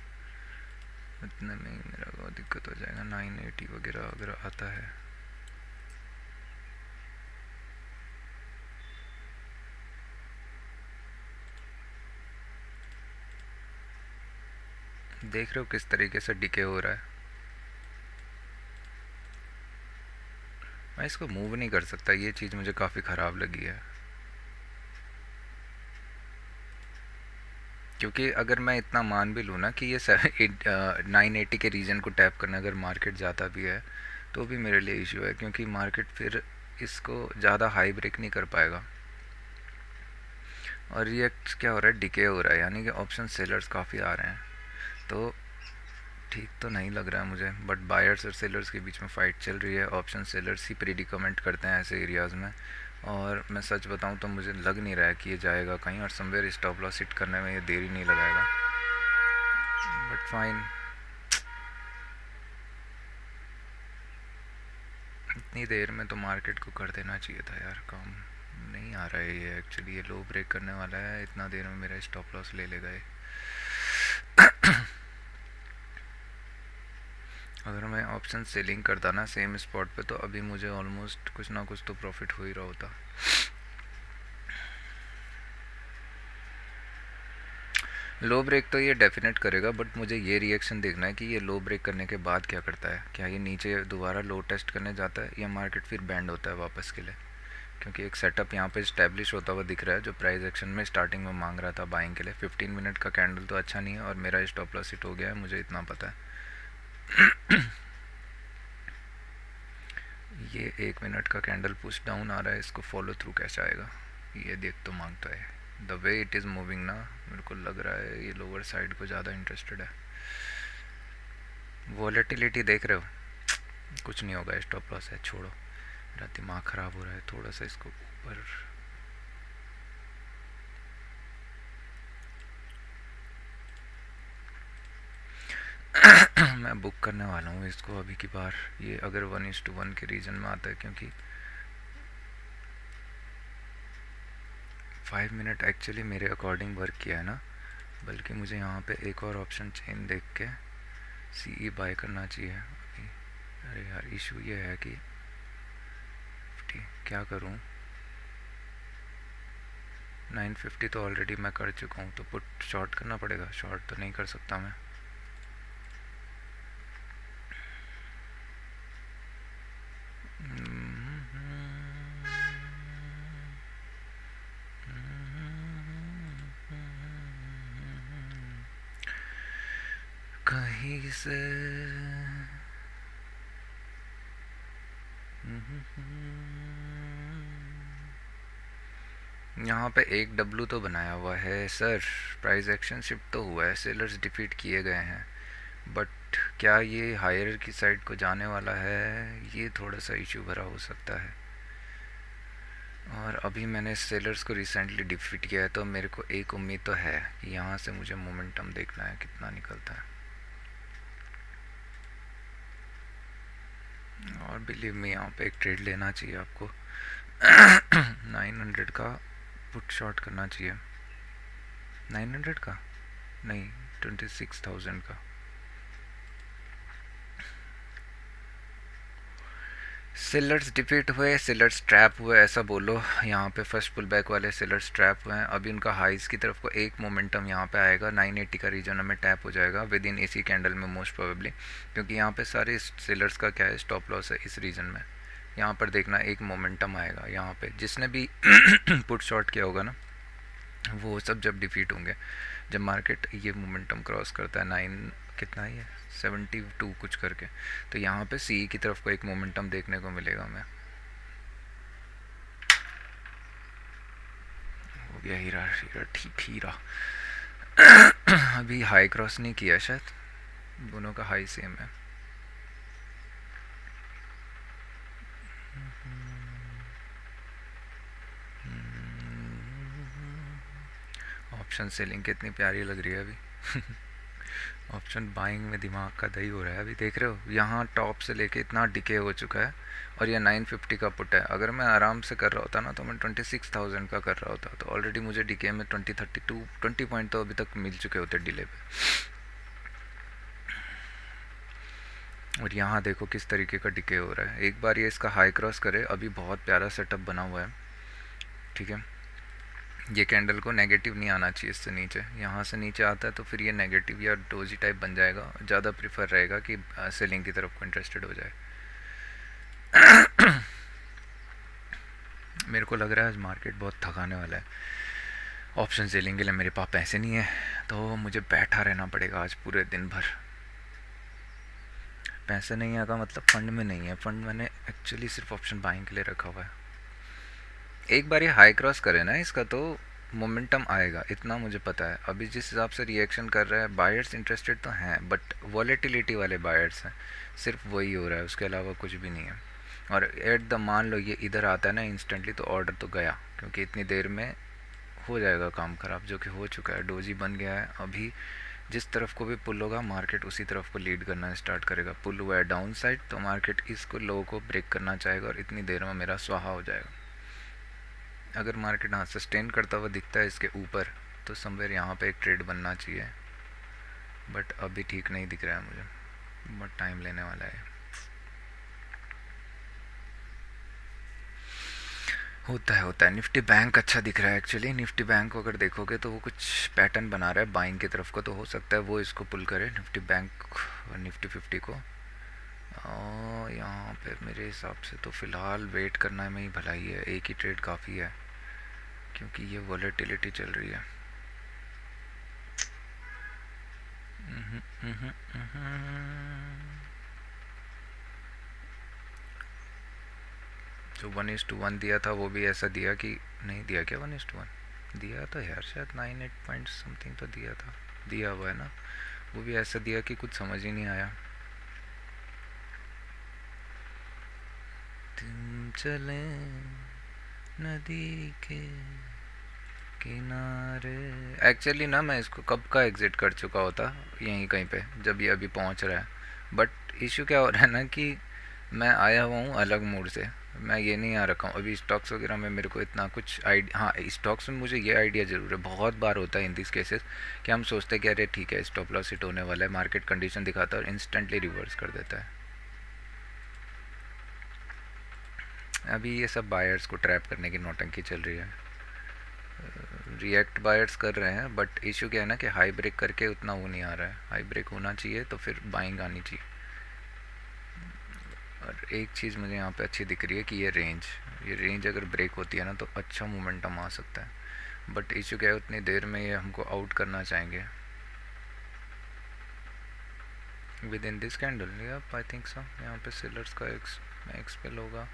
इतने में ही मेरा बहुत दिक्कत हो जाएगा। 980 वगैरह अगर आता है, देख रहे हो किस तरीके से डिके हो रहा है। मैं इसको मूव नहीं कर सकता, ये चीज़ मुझे काफ़ी ख़राब लगी है, क्योंकि अगर मैं इतना मान भी लूँ ना कि ये 980 के रीजन को टैप करना अगर मार्केट जाता भी है तो भी मेरे लिए इशू है, क्योंकि मार्केट फिर इसको ज़्यादा हाई ब्रेक नहीं कर पाएगा। और रिएक्ट क्या हो रहा है, डिके हो रहा है, यानी कि ऑप्शन सेलर्स काफ़ी आ रहे हैं, तो ठीक तो नहीं लग रहा है मुझे। बट बायर्स और सेलर्स के बीच में फ़ाइट चल रही है, ऑप्शन सेलर्स ही प्रीडिकमेंट करते हैं ऐसे एरियाज़ में, और मैं सच बताऊं तो मुझे लग नहीं रहा है कि ये जाएगा कहीं, और समवेयर स्टॉप लॉस हिट करने में ये देरी नहीं लगाएगा। बट फाइन, इतनी देर में तो मार्केट को कर देना चाहिए था यार काम, नहीं आ रहा है ये एक्चुअली। ये लो ब्रेक करने वाला है, इतना देर में मेरा स्टॉप लॉस ले लेगा ये। अगर मैं ऑप्शन सेलिंग करता ना सेम स्पॉट पे, तो अभी मुझे ऑलमोस्ट कुछ ना कुछ तो प्रॉफिट हो ही रहा होता। लो ब्रेक तो ये डेफिनेट करेगा, बट मुझे ये रिएक्शन देखना है कि ये लो ब्रेक करने के बाद क्या करता है। क्या ये नीचे दोबारा लो टेस्ट करने जाता है या मार्केट फिर बैंड होता है वापस के लिए, क्योंकि एक सेटअप यहाँ पे इस्टेब्लिश होता हुआ दिख रहा है जो प्राइस एक्शन में स्टार्टिंग में मांग रहा था बाइंग के लिए। 15 मिनट का कैंडल तो अच्छा नहीं है, और मेरा स्टॉप लॉस हिट हो गया है, मुझे इतना पता है। ये 1 मिनट का कैंडल पुश डाउन आ रहा है, इसको फॉलो थ्रू कैसे आएगा ये देख तो मांगता है। The way it is moving ना, मेरे को लग रहा है ये लोअर साइड को ज़्यादा इंटरेस्टेड है। वॉलेटिलिटी देख रहे हो, कुछ नहीं होगा, स्टॉप लॉस है, छोड़ो। मेरा दिमाग ख़राब हो रहा है, थोड़ा सा इसको ऊपर। मैं बुक करने वाला हूँ इसको अभी की बार, ये अगर 1:1 के रीजन में आता है, क्योंकि 5 मिनट एक्चुअली मेरे अकॉर्डिंग वर्क किया है ना। बल्कि मुझे यहाँ पे एक और ऑप्शन चेन देख के सीई बाय करना चाहिए अभी। अरे यार इशू ये है कि क्या करूँ, 950 तो ऑलरेडी मैं कर चुका हूँ, तो पुट शॉर्ट करना पड़ेगा। शॉर्ट तो नहीं कर सकता मैं। कहीं से यहाँ पे एक डब्लू तो बनाया हुआ है सर, प्राइस एक्शन शिफ्ट तो हुआ है, सेलर्स डिफीट किए गए हैं, बट क्या ये हायर की साइड को जाने वाला है, ये थोड़ा सा इशू भरा हो सकता है। और अभी मैंने सेलर्स को रिसेंटली डिफीट किया है, तो मेरे को एक उम्मीद तो है कि यहाँ से मुझे मोमेंटम देखना है कितना निकलता है। और बिलीव मी यहाँ पे एक ट्रेड लेना चाहिए आपको। 900 का पुट शॉर्ट करना चाहिए। 900 का नहीं, 26,000 का। सेलर्स डिफीट हुए, सेलर्स ट्रैप हुए ऐसा बोलो। यहाँ पे फर्स्ट पुल बैक वाले सेलर्स ट्रैप हुए हैं। अभी उनका हाइस की तरफ को एक मोमेंटम यहाँ पे आएगा, 980 का रीजन हमें टैप हो जाएगा विद इन इसी कैंडल में मोस्ट प्रोबेबली, क्योंकि यहाँ पे सारे सेलर्स का क्या है, स्टॉप लॉस है इस रीजन में। यहाँ पर देखना एक मोमेंटम आएगा यहाँ पे, जिसने भी पुट शॉर्ट किया होगा ना, वो सब जब डिफीट होंगे, जब मार्केट ये मोमेंटम क्रॉस करता है 9 कितना ही है 72 कुछ करके, तो यहाँ पे सी की तरफ को एक मोमेंटम देखने को मिलेगा हमें। हो गया हीरा, हीरा ठीक हीरा। अभी हाई क्रॉस नहीं किया शायद, दोनों का हाई सेम है। ऑप्शन सेलिंग कितनी प्यारी लग रही है अभी। ऑप्शन बाइंग में दिमाग का दही हो रहा है। अभी देख रहे हो यहाँ टॉप से लेके इतना डिके हो चुका है, और ये 950 का पुट है। अगर मैं आराम से कर रहा होता ना, तो मैं 26,000 का कर रहा होता, तो ऑलरेडी मुझे डिके में 20 पॉइंट तो अभी तक मिल चुके होते डिले पे। और यहाँ देखो किस तरीके का डिके हो रहा है। एक बार ये इसका हाई क्रॉस करे, अभी बहुत प्यारा सेटअप बना हुआ है, ठीक है। ये कैंडल को नेगेटिव नहीं आना चाहिए इससे नीचे, यहाँ से नीचे आता है तो फिर ये नेगेटिव या डोजी टाइप बन जाएगा। ज़्यादा प्रीफर रहेगा कि सेलिंग की तरफ को इंटरेस्टेड हो जाए। मेरे को लग रहा है आज मार्केट बहुत थकाने वाला है। ऑप्शन सेलिंग के लिए मेरे पास पैसे नहीं है, तो मुझे बैठा रहना पड़ेगा आज पूरे दिन भर। पैसे नहीं आएगा मतलब फ़ंड में नहीं है, फ़ंड मैंने एक्चुअली सिर्फ ऑप्शन बाइंग के लिए रखा हुआ है। एक बार ये हाई क्रॉस करे ना इसका, तो मोमेंटम आएगा, इतना मुझे पता है। अभी जिस हिसाब से रिएक्शन कर रहा है, बायर्स इंटरेस्टेड तो हैं, बट वॉलेटिलिटी वाले बायर्स हैं, सिर्फ वही हो रहा है, उसके अलावा कुछ भी नहीं है। और एट द मान लो ये इधर आता है ना इंस्टेंटली, तो ऑर्डर तो गया, क्योंकि इतनी देर में हो जाएगा काम ख़राब, जो कि हो चुका है। डोजी बन गया है। अभी जिस तरफ को भी पुल होगा, मार्केट उसी तरफ को लीड करना स्टार्ट करेगा। पुल हुआ है डाउन साइड, तो मार्केट इसको लो को ब्रेक करना चाहेगा, और इतनी देर में मेरा स्वाहा हो जाएगा। अगर मार्केट हाँ सस्टेन करता हुआ दिखता है इसके ऊपर, तो समवेयर यहाँ पे एक ट्रेड बनना चाहिए, बट अभी ठीक नहीं दिख रहा है मुझे, बट टाइम लेने वाला है। होता है। निफ्टी बैंक अच्छा दिख रहा है एक्चुअली। निफ्टी बैंक को अगर देखोगे तो वो कुछ पैटर्न बना रहा है बाइंग की तरफ को, तो हो सकता है वो इसको पुल करे, निफ्टी बैंक और निफ्टी 50 को। और यहाँ पे मेरे हिसाब से तो फ़िलहाल वेट करना में ही भलाई है, एक ही ट्रेड काफ़ी है, क्योंकि ये वॉलेटिलिटी चल रही है। जो 1:1 दिया था वो भी ऐसा दिया कि नहीं दिया क्या, 1:1 दिया तो यार शायद 98 पॉइंट समथिंग तो दिया था, दिया हुआ है ना। वो भी ऐसा दिया कि कुछ समझ ही नहीं आया। तुम चले नदी के किनारे। एक्चुअली ना मैं इसको कब का एग्ज़िट कर चुका होता, यहीं कहीं पे, जब ये अभी पहुंच रहा है। बट इशू क्या हो रहा है ना कि मैं आया हुआ हूँ अलग मूड से। मैं ये नहीं आ रखा हूँ अभी स्टॉक्स वगैरह में, मेरे को इतना कुछ आइडिया, हाँ स्टॉक्स में मुझे ये आइडिया ज़रूर है। बहुत बार होता है इन दिस केसेस कि हम सोचते हैं कि अरे ठीक है स्टॉप लॉस हिट होने वाला है, मार्केट कंडीशन दिखाता है और इंस्टेंटली रिवर्स कर देता है। अभी ये सब बायर्स को ट्रैप करने की नौटंकी चल रही है। रिएक्ट बायर्स कर रहे हैं, बट इशू क्या है ना कि हाई ब्रेक करके उतना वो नहीं आ रहा है। हाई ब्रेक होना चाहिए तो फिर बाइंग आनी चाहिए। और एक चीज़ मुझे यहाँ पे अच्छी दिख रही है कि ये रेंज अगर ब्रेक होती है ना तो अच्छा मोमेंटम आ सकता है। बट इशू क्या है उतनी देर में ये हमको आउट करना चाहेंगे with in this candle. I think so यहाँ पे सेलर्स का एक्सपेल होगा,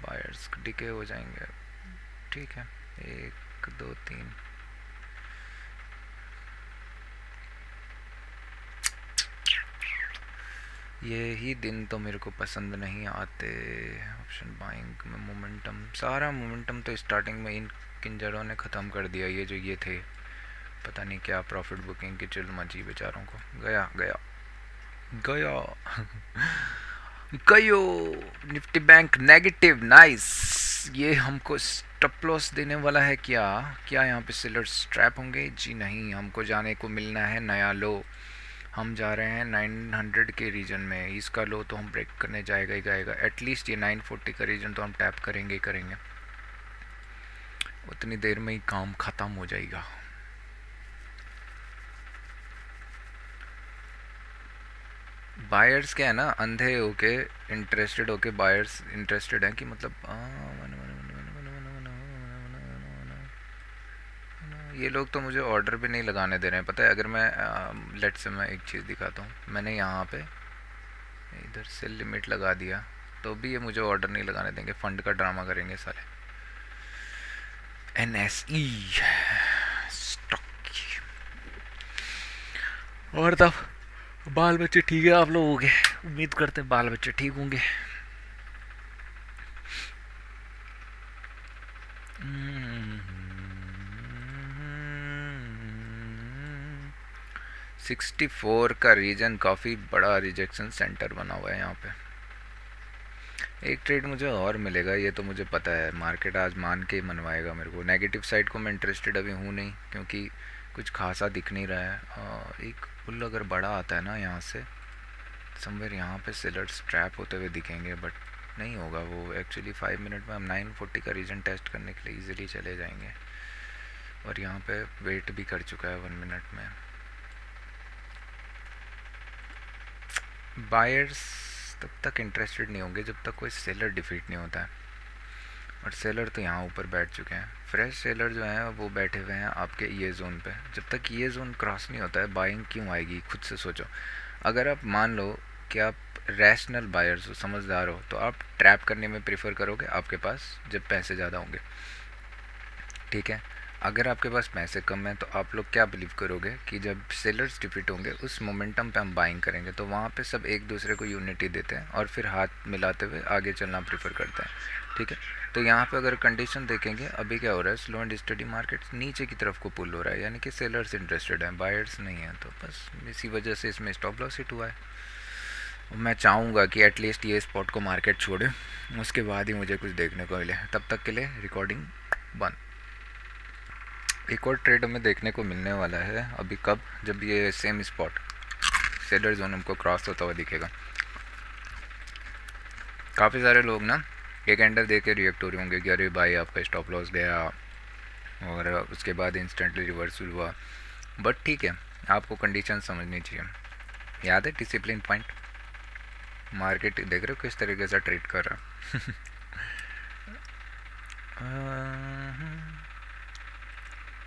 बायर्स डिके हो जाएंगे। ठीक है, 1 2 3। यही दिन तो मेरे को पसंद नहीं आते। ऑप्शन बाइंग में मोमेंटम, सारा मोमेंटम तो स्टार्टिंग में इन किंजरों ने ख़त्म कर दिया। ये जो ये थे, पता नहीं क्या प्रॉफिट बुकिंग की चिल मची बेचारों को। गया गया गया गयो। Nifty bank negative, nice. ये हमको स्टॉप लॉस देने वाला है क्या? क्या यहाँ पे सेलर्स ट्रैप होंगे? जी नहीं, हमको जाने को मिलना है नया लो। हम जा रहे हैं 900 के रीजन में। इसका लो तो हम ब्रेक करने जाएगा ही जाएगा। एटलीस्ट ये 940 का रीजन तो हम टैप करेंगे ही करेंगे। उतनी देर में ही काम ख़त्म हो जाएगा। बायर्स क्या है ना, अंधे होके इंटरेस्टेड होके बायर्स इंटरेस्टेड हैं कि मतलब ये लोग तो मुझे ऑर्डर भी नहीं लगाने दे रहे हैं। पता है, अगर मैं लेट से मैं एक चीज़ दिखाता हूँ, मैंने यहाँ पे इधर से लिमिट लगा दिया तो भी ये मुझे ऑर्डर नहीं लगाने देंगे। फंड का ड्रामा करेंगे सारे। NSE stock. और तब बाल बच्चे ठीक है आप लोगों के? उम्मीद करते हैं बाल बच्चे ठीक होंगे। 64 का रीजन काफ़ी बड़ा रिजेक्शन सेंटर बना हुआ है यहाँ पे। एक ट्रेड मुझे और मिलेगा, ये तो मुझे पता है। मार्केट आज मान के ही मनवाएगा मेरे को। नेगेटिव साइड को मैं इंटरेस्टेड अभी हूँ नहीं, क्योंकि कुछ खासा दिख नहीं रहा है। एक पुल अगर बड़ा आता है ना यहाँ से समवेयर, यहाँ पे सेलर्स ट्रैप होते हुए दिखेंगे, बट नहीं होगा वो। एक्चुअली 5 मिनट में हम 940 का रीजन टेस्ट करने के लिए इजीली चले जाएंगे। और यहाँ पे वेट भी कर चुका है 1 मिनट में। बायर्स तब तक इंटरेस्टेड नहीं होंगे जब तक कोई सेलर डिफीट नहीं होता है। और सेलर तो यहाँ ऊपर बैठ चुके हैं। फ्रेश सेलर जो हैं वो बैठे हुए हैं आपके ये जोन पे। जब तक ये जोन क्रॉस नहीं होता है बाइंग क्यों आएगी, खुद से सोचो। अगर आप मान लो कि आप रैशनल बायर्स हो, समझदार हो, तो आप ट्रैप करने में प्रेफर करोगे आपके पास जब पैसे ज़्यादा होंगे। ठीक है, अगर आपके पास पैसे कम हैं तो आप लोग क्या बिलीव करोगे कि जब सेलर्स डिफीट होंगे उस मोमेंटम पे हम बाइंग करेंगे। तो वहाँ पे सब एक दूसरे को यूनिटी देते हैं और फिर हाथ मिलाते हुए आगे चलना प्रेफर करते हैं। ठीक है, तो यहाँ पे अगर कंडीशन देखेंगे अभी क्या हो रहा है, स्लो एंड स्टडी मार्केट नीचे की तरफ को पुल हो रहा है, यानी कि सेलर्स इंटरेस्टेड हैं, बायर्स नहीं हैं। तो बस इसी वजह से इसमें स्टॉप लॉस हिट हुआ है। मैं चाहूँगा कि एटलीस्ट ये स्पॉट को मार्केट छोड़े, उसके बाद ही मुझे कुछ देखने को मिले। तब तक के लिए रिकॉर्डिंग बंद। एक और ट्रेड हमें देखने को मिलने वाला है अभी। कब? जब ये सेम स्पॉट सेलर जोन हमको क्रॉस होता हुआ दिखेगा। काफ़ी सारे लोग ना एक कैंडल देख के रिएक्ट हो रहे होंगे कि अरे भाई आपका स्टॉप लॉस गया, और उसके बाद इंस्टेंटली रिवर्सल हुआ। बट ठीक है, आपको कंडीशन समझनी चाहिए। याद है डिसिप्लिन पॉइंट? मार्केट देख रहे हो किस तरीके से ट्रेड कर रहा है।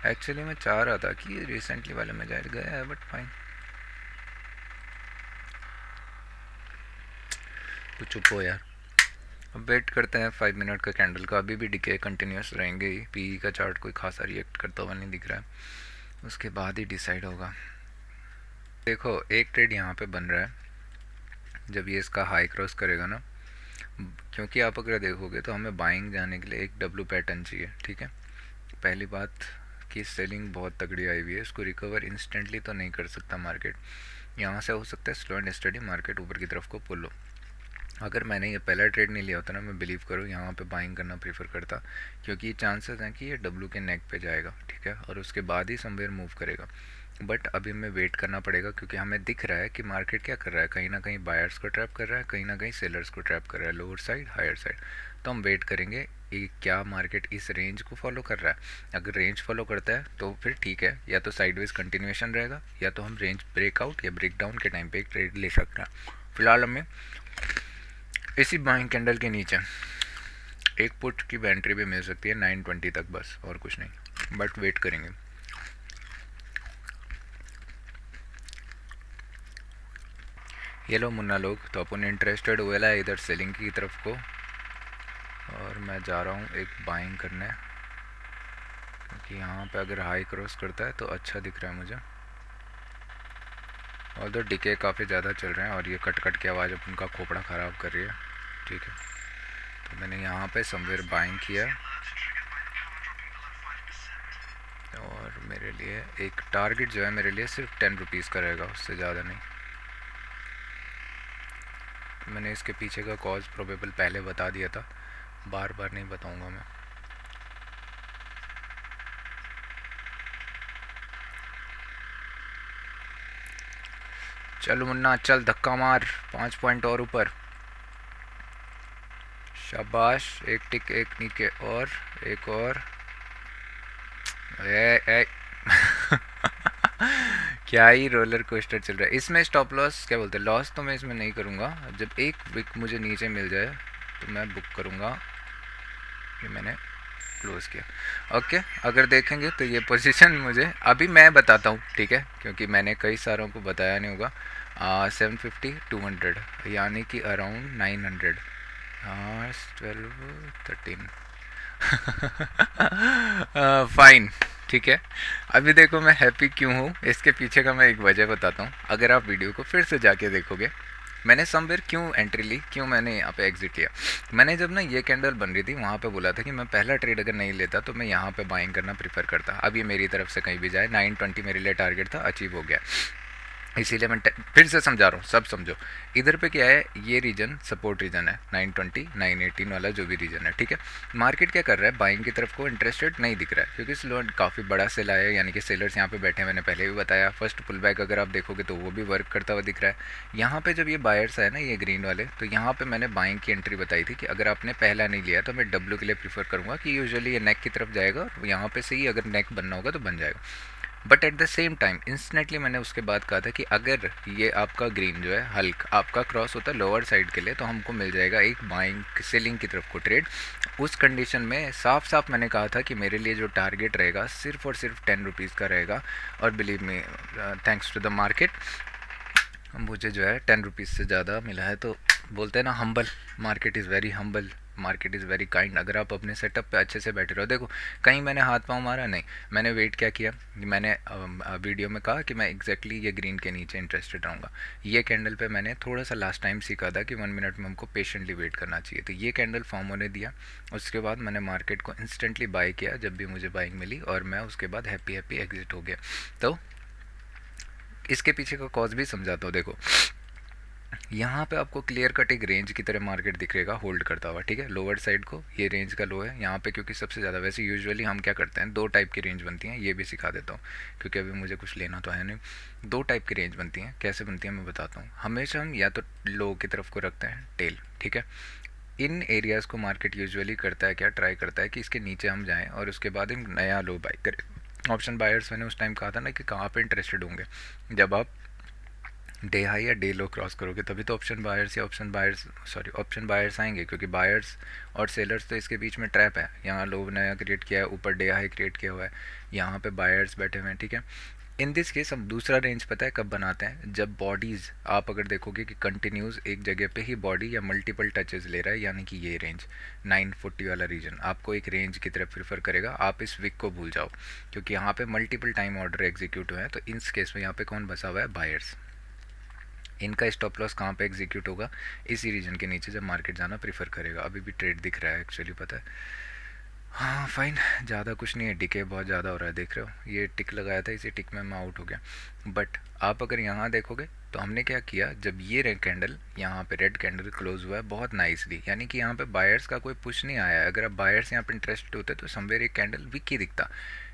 एक्चुअली मैं चाह रहा था कि रिसेंटली वाले में जाए, गया है, बट फाइन। तो चुप हो यार। अब वेट करते हैं 5 मिनट का कैंडल का। अभी भी डिके कंटिन्यूस रहेंगे ही। पी का चार्ट कोई खासा रिएक्ट करता हुआ नहीं दिख रहा है, उसके बाद ही डिसाइड होगा। देखो एक ट्रेड यहाँ पे बन रहा है, जब ये इसका हाई क्रॉस करेगा ना क्योंकि आप अगर देखोगे तो हमें बाइंग जाने के लिए एक डब्लू पैटर्न चाहिए, ठीक है। पहली बात कि सेलिंग बहुत तगड़ी आई हुई है, इसको रिकवर इंस्टेंटली तो नहीं कर सकता मार्केट। यहाँ से हो सकता है स्लो एंड स्टडी मार्केट ऊपर की तरफ को पुल हो। अगर मैंने ये पहला ट्रेड नहीं लिया होता ना, मैं बिलीव करूँ यहाँ पे बाइंग करना प्रीफर करता, क्योंकि चांसेस हैं कि ये डब्लू के नेक पे जाएगा, ठीक है, और उसके बाद ही समवेयर मूव करेगा। बट अभी हमें वेट करना पड़ेगा, क्योंकि हमें दिख रहा है कि मार्केट क्या कर रहा है, कहीं ना कहीं बायर्स को ट्रैप कर रहा है, कहीं ना कहीं सेलर्स को ट्रैप कर रहा है, लोअर साइड हायर साइड। तो हम वेट करेंगे कि क्या मार्केट इस रेंज को फॉलो कर रहा है। अगर रेंज फॉलो करता है तो फिर ठीक है, या तो साइडवेज कंटिन्यूएशन रहेगा, या तो हम रेंज ब्रेकआउट या ब्रेकडाउन के टाइम पे एक ट्रेड ले सकते हैं। फिलहाल हमें इसी बाइंग कैंडल के नीचे एक पुट की एंट्री भी मिल सकती है 920 तक, बस और कुछ नहीं, बट वेट करेंगे। ये लो मुन्ना लोग, तो अपन इंटरेस्टेड हुए है इधर सेलिंग की तरफ को, और मैं जा रहा हूँ एक बाइंग करने, क्योंकि यहाँ पे अगर हाई क्रॉस करता है तो अच्छा दिख रहा है मुझे। और तो डिके काफ़ी ज़्यादा चल रहे हैं, और ये कट कट की आवाज़ अपन का खोपड़ा ख़राब कर रही है, ठीक है। तो मैंने यहाँ पे समवेयर बाइंग किया, और मेरे लिए एक टारगेट जो है मेरे लिए सिर्फ 10 रुपीज़ का रहेगा, उससे ज़्यादा नहीं। मैंने इसके पीछे का कॉज प्रोबेबल पहले बता दिया था, बार बार नहीं बताऊंगा मैं। चल मुन्ना चल, धक्का मार, 5 पॉइंट और ऊपर, शाबाश। एक टिक एक नीचे, और एक और, ए क्या ही रोलर कोस्टर चल रहा है। इसमें स्टॉप लॉस क्या बोलते हैं, लॉस तो मैं इसमें नहीं करूँगा, जब एक विक मुझे नीचे मिल जाए तो मैं बुक करूँगा। ये मैंने क्लोज़ किया, ओके। अगर देखेंगे तो ये पोजीशन मुझे अभी मैं बताता हूँ, ठीक है, क्योंकि मैंने कई सारों को बताया नहीं होगा। 750 200 यानी कि अराउंड 900, 12 13 फाइन, ठीक है। अभी देखो मैं हैप्पी क्यों हूँ, इसके पीछे का मैं एक वजह बताता हूँ। अगर आप वीडियो को फिर से जाके देखोगे, मैंने समवेयर क्यों एंट्री ली, क्यों मैंने यहाँ पे एग्जिट लिया। मैंने जब ना ये कैंडल बन रही थी वहाँ पे बोला था कि मैं पहला ट्रेड अगर नहीं लेता तो मैं यहाँ पे बाइंग करना प्रीफर करता। अब ये मेरी तरफ से कहीं भी जाए, 920 मेरे लिए टारगेट था, अचीव हो गया। इसीलिए मैं फिर से समझा रहा हूँ, सब समझो। इधर पे क्या है, ये रीजन सपोर्ट रीजन है, 920 918 वाला जो भी रीजन है, ठीक है। मार्केट क्या कर रहा है, बाइंग की तरफ को इंटरेस्टेड नहीं दिख रहा है, क्योंकि स्लो काफ़ी बड़ा सेल आया है, यानी कि सेलर्स यहाँ पे बैठे हैं। मैंने पहले भी बताया, फर्स्ट पुल बैक अगर आप देखोगे तो वो भी वर्क करता हुआ दिख रहा है। यहाँ पे जब ये बायर्स आए ना, ये ग्रीन वाले, तो यहाँ पे मैंने बाइंग की एंट्री बताई थी कि अगर आपने पहला नहीं लिया तो मैं डब्ल्यू के लिए प्रीफर करूँगा, कि यूजुअली ये नेक की तरफ जाएगा, और यहाँ पे से ही अगर नेक बनना होगा तो बन जाएगा। But at the same time instantly मैंने उसके बाद कहा था कि अगर ये आपका ग्रीन जो है हल्क आपका क्रॉस होता है लोअर साइड के लिए, तो हमको मिल जाएगा एक बाइंग सेलिंग की तरफ को ट्रेड। उस कंडीशन में साफ साफ मैंने कहा था कि मेरे लिए जो टारगेट रहेगा सिर्फ और सिर्फ 10 रुपीज़ का रहेगा। और believe me, thanks to the market, मुझे जो है 10 रुपीज़ से ज़्यादा मिला है। तो बोलते हैं ना, humble market is very humble, market is very kind. अगर आप अपने सेटअप पे अच्छे से बैठे रहो, देखो कहीं मैंने हाथ पाँव मारा नहीं, मैंने वेट क्या किया, मैंने वीडियो में कहा कि मैं एग्जैक्टली ये ग्रीन के नीचे इंटरेस्टेड रहूँगा। ये कैंडल पे मैंने थोड़ा सा लास्ट टाइम सीखा था कि 1 मिनट में हमको पेशेंटली वेट करना चाहिए। तो ये कैंडल फॉर्म होने दिया, उसके बाद मैंने मार्केट को इंस्टेंटली बाई किया जब भी मुझे बाइंग मिली, और मैं उसके बाद हैप्पी हैप्पी एग्जिट हो गया। तो इसके पीछे का कॉज भी समझाता हूँ। देखो यहाँ पे आपको क्लियर कट एक रेंज की तरह मार्केट दिखेगा होल्ड करता हुआ, ठीक है। लोअर साइड को ये रेंज का लो है यहाँ पे, क्योंकि सबसे ज़्यादा वैसे यूजुअली हम क्या करते हैं, दो टाइप की रेंज बनती हैं, ये भी सिखा देता हूँ क्योंकि अभी मुझे कुछ लेना तो है नहीं। दो टाइप की रेंज बनती हैं, कैसे बनती हैं मैं बताता हूँ। हमेशा हम या तो लो की तरफ को रखते हैं टेल, ठीक है। इन एरियाज़ को मार्केट यूजुअली करता है क्या, ट्राई करता है कि इसके नीचे हम जाएँ और उसके बाद एक नया लो बाई करें। ऑप्शन बायर्स मैंने उस टाइम कहा था ना कि कहाँ पे इंटरेस्टेड होंगे, जब आप डे हाई या डे लो क्रॉस करोगे तभी तो ऑप्शन बायर्स आएंगे, क्योंकि बायर्स और सेलर्स तो इसके बीच में ट्रैप है। यहाँ लो नया क्रिएट किया है, ऊपर डे हाई क्रिएट किया हुआ है, यहाँ पे बायर्स बैठे हुए हैं, ठीक है। इन दिस केस हम दूसरा रेंज पता है कब बनाते हैं, जब बॉडीज़ आप अगर देखोगे कि कंटिन्यूस एक जगह पे ही बॉडी या मल्टीपल टचेस ले रहा है, यानी कि ये रेंज 940 वाला रीजन आपको एक रेंज की तरफ प्रेफर करेगा। आप इस विक को भूल जाओ, क्योंकि यहाँ पे मल्टीपल टाइम ऑर्डर एग्जीक्यूट हुए हैं, तो इस केस में यहाँ पे कौन बसा हुआ है, बायर्स। इनका स्टॉप लॉस कहाँ पे एग्जीक्यूट होगा, इसी रीजन के नीचे जब मार्केट जाना प्रीफर करेगा। अभी भी ट्रेड दिख रहा है एक्चुअली, पता है। हाँ फाइन, ज़्यादा कुछ नहीं है, डिके बहुत ज़्यादा हो रहा है, देख रहे हो, ये टिक लगाया था, इसी टिक में मैं आउट हो गया। बट आप अगर यहाँ देखोगे तो हमने क्या किया, जब ये रेड कैंडल यहाँ पे रेड कैंडल क्लोज हुआ है बहुत नाइसली, यानी कि यहाँ पे बायर्स का कोई पुश नहीं आया है। अगर आप बायर्स यहाँ पे इंटरेस्टेड होते तो समवेयर एक कैंडल विक्की दिखता,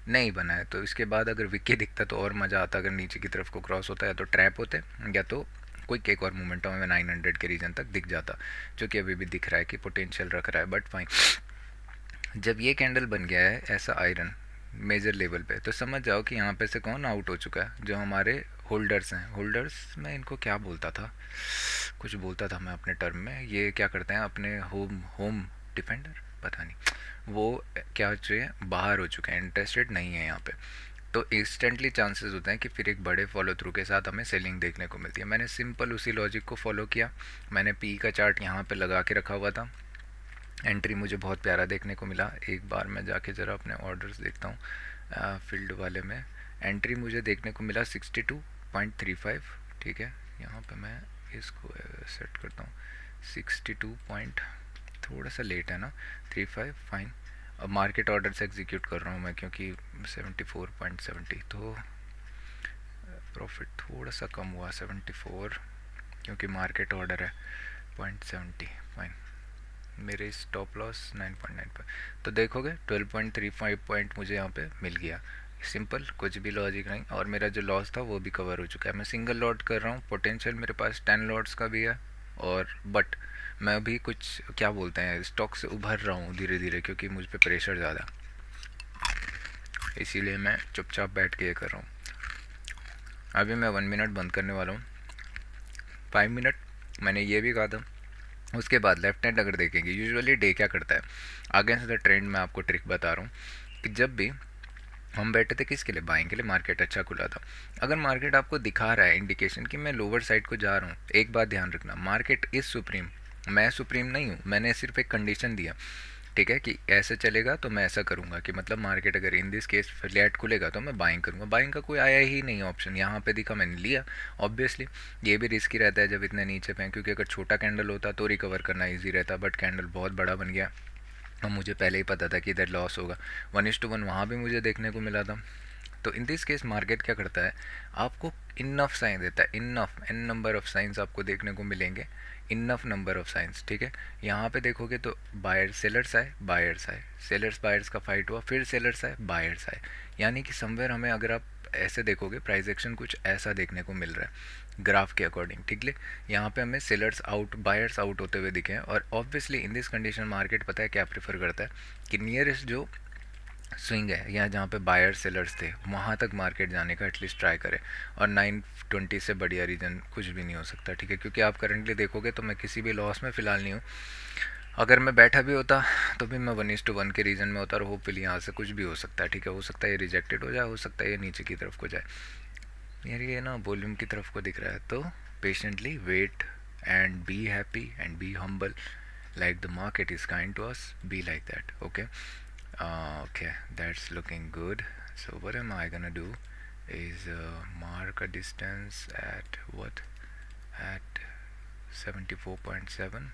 नहीं बना है। तो इसके बाद अगर विक्की दिखता तो और मज़ा आता, अगर नीचे की तरफ को क्रॉस होता है तो ट्रैप होते, या तो कोई एक और मोमेंटम में 900 के रीजन तक दिख जाता, जो कि अभी भी दिख रहा है कि पोटेंशियल रख रहा है। बट फाइन, जब ये कैंडल बन गया है ऐसा आयरन मेजर लेवल पे, तो समझ जाओ कि यहाँ पे से कौन आउट हो चुका है, जो हमारे होल्डर्स हैं। होल्डर्स मैं इनको क्या बोलता था, कुछ बोलता था मैं अपने टर्म में, ये क्या करते हैं अपने होम होम डिफेंडर, पता नहीं वो क्या हो चुके हैं, बाहर हो चुके हैं, इंटरेस्टेड नहीं है यहाँ पे। तो इंस्टेंटली चांसेस होते हैं कि फिर एक बड़े फॉलो थ्रू के साथ हमें सेलिंग देखने को मिलती है। मैंने सिंपल उसी लॉजिक को फॉलो किया, मैंने पी का चार्ट यहाँ पे लगा के रखा हुआ था। एंट्री मुझे बहुत प्यारा देखने को मिला, एक बार मैं जाके ज़रा अपने ऑर्डर्स देखता हूँ फील्ड वाले में। एंट्री मुझे देखने को मिला 62.35, ठीक है। यहाँ पे मैं इसको सेट करता हूँ 62 पॉइंट, थोड़ा सा लेट है ना, 35 फाइन। अब मार्केट ऑर्डर से एग्जीक्यूट कर रहा हूँ मैं, क्योंकि 74.70, तो प्रॉफिट थोड़ा सा कम हुआ 74, क्योंकि मार्केट ऑर्डर है 0.70 फाइन। मेरे स्टॉप लॉस 9.9 पर, तो देखोगे 12.35 पॉइंट मुझे यहाँ पे मिल गया। सिंपल, कुछ भी लॉजिक नहीं, और मेरा जो लॉस था वो भी कवर हो चुका है। मैं सिंगल लॉट कर रहा हूँ, पोटेंशियल मेरे पास 10 लॉट्स का भी है, और बट मैं अभी कुछ क्या बोलते हैं स्टॉक से उभर रहा हूँ धीरे धीरे, क्योंकि मुझ पर प्रेशर ज़्यादा, इसीलिए मैं चुपचाप बैठ के ये कर रहा हूँ। अभी मैं 1 मिनट बंद करने वाला हूँ, 5 मिनट मैंने ये भी कहा था। उसके बाद लेफ्ट हैंड अगर देखेंगे, यूजुअली डे क्या करता है, अगेंस्ट द ट्रेंड मैं आपको ट्रिक बता रहा हूँ कि जब भी हम बैठे थे किसके लिए, बाइंग के लिए, मार्केट अच्छा खुला था। अगर मार्केट आपको दिखा रहा है इंडिकेशन कि मैं लोअर साइड को जा रहा हूँ, एक बात ध्यान रखना, मार्केट इज़ सुप्रीम, मैं सुप्रीम नहीं हूँ, मैंने सिर्फ एक कंडीशन दिया, ठीक है, कि ऐसे चलेगा तो मैं ऐसा करूँगा, कि मतलब मार्केट अगर इन दिस केस फ्लैट खुलेगा तो मैं बाइंग करूँगा। बाइंग का कोई आया ही नहीं ऑप्शन, यहाँ पे दिखा मैंने लिया। ऑब्वियसली ये भी रिस्की रहता है जब इतने नीचे पे हैं, क्योंकि अगर छोटा कैंडल होता तो रिकवर करना ईजी रहता, बट कैंडल बहुत बड़ा बन गया और मुझे पहले ही पता था कि इधर लॉस होगा। 1:1 वहाँ भी मुझे देखने को मिला था। तो इन दिस केस मार्केट क्या करता है, आपको इनफ साइन देता है, enough an number of signs आपको देखने को मिलेंगे, इनफ नंबर ऑफ साइंस, ठीक है। यहाँ पे देखोगे तो बायर सेलर्स आए, बायर्स आए, सेलर्स बायर्स का फाइट हुआ, फिर सेलर्स आए, बायर्स आए, यानी कि समवेयर हमें, अगर आप ऐसे देखोगे प्राइस एक्शन कुछ ऐसा देखने को मिल रहा है ग्राफ के अकॉर्डिंग, ठीक है। यहाँ पे हमें सेलर्स आउट, बायर्स आउट होते हुए दिखे हैं, और obviously in this condition market पता है क्या प्रेफर करता है, कि नियरेस्ट जो स्विंग है या जहाँ पे बायर सेलर्स थे वहाँ तक मार्केट जाने का एटलीस्ट ट्राई करें, और 920 से बढ़िया रीजन कुछ भी नहीं हो सकता, ठीक है। क्योंकि आप करंटली देखोगे तो मैं किसी भी लॉस में फ़िलहाल नहीं हूँ, अगर मैं बैठा भी होता तो भी मैं 1:1 के रीजन में होता, और होपफुली यहाँ से कुछ भी हो सकता है, ठीक है। हो सकता है ये रिजेक्टेड हो जाए, हो सकता है ये नीचे की तरफ को जाए, यार ये ना वॉल्यूम की तरफ को दिख रहा है, तो patiently wait and be happy and be humble, like the market is kind to us, be like that, okay. Okay, that's looking good. So what am I gonna do is mark a distance at what, at 74.7.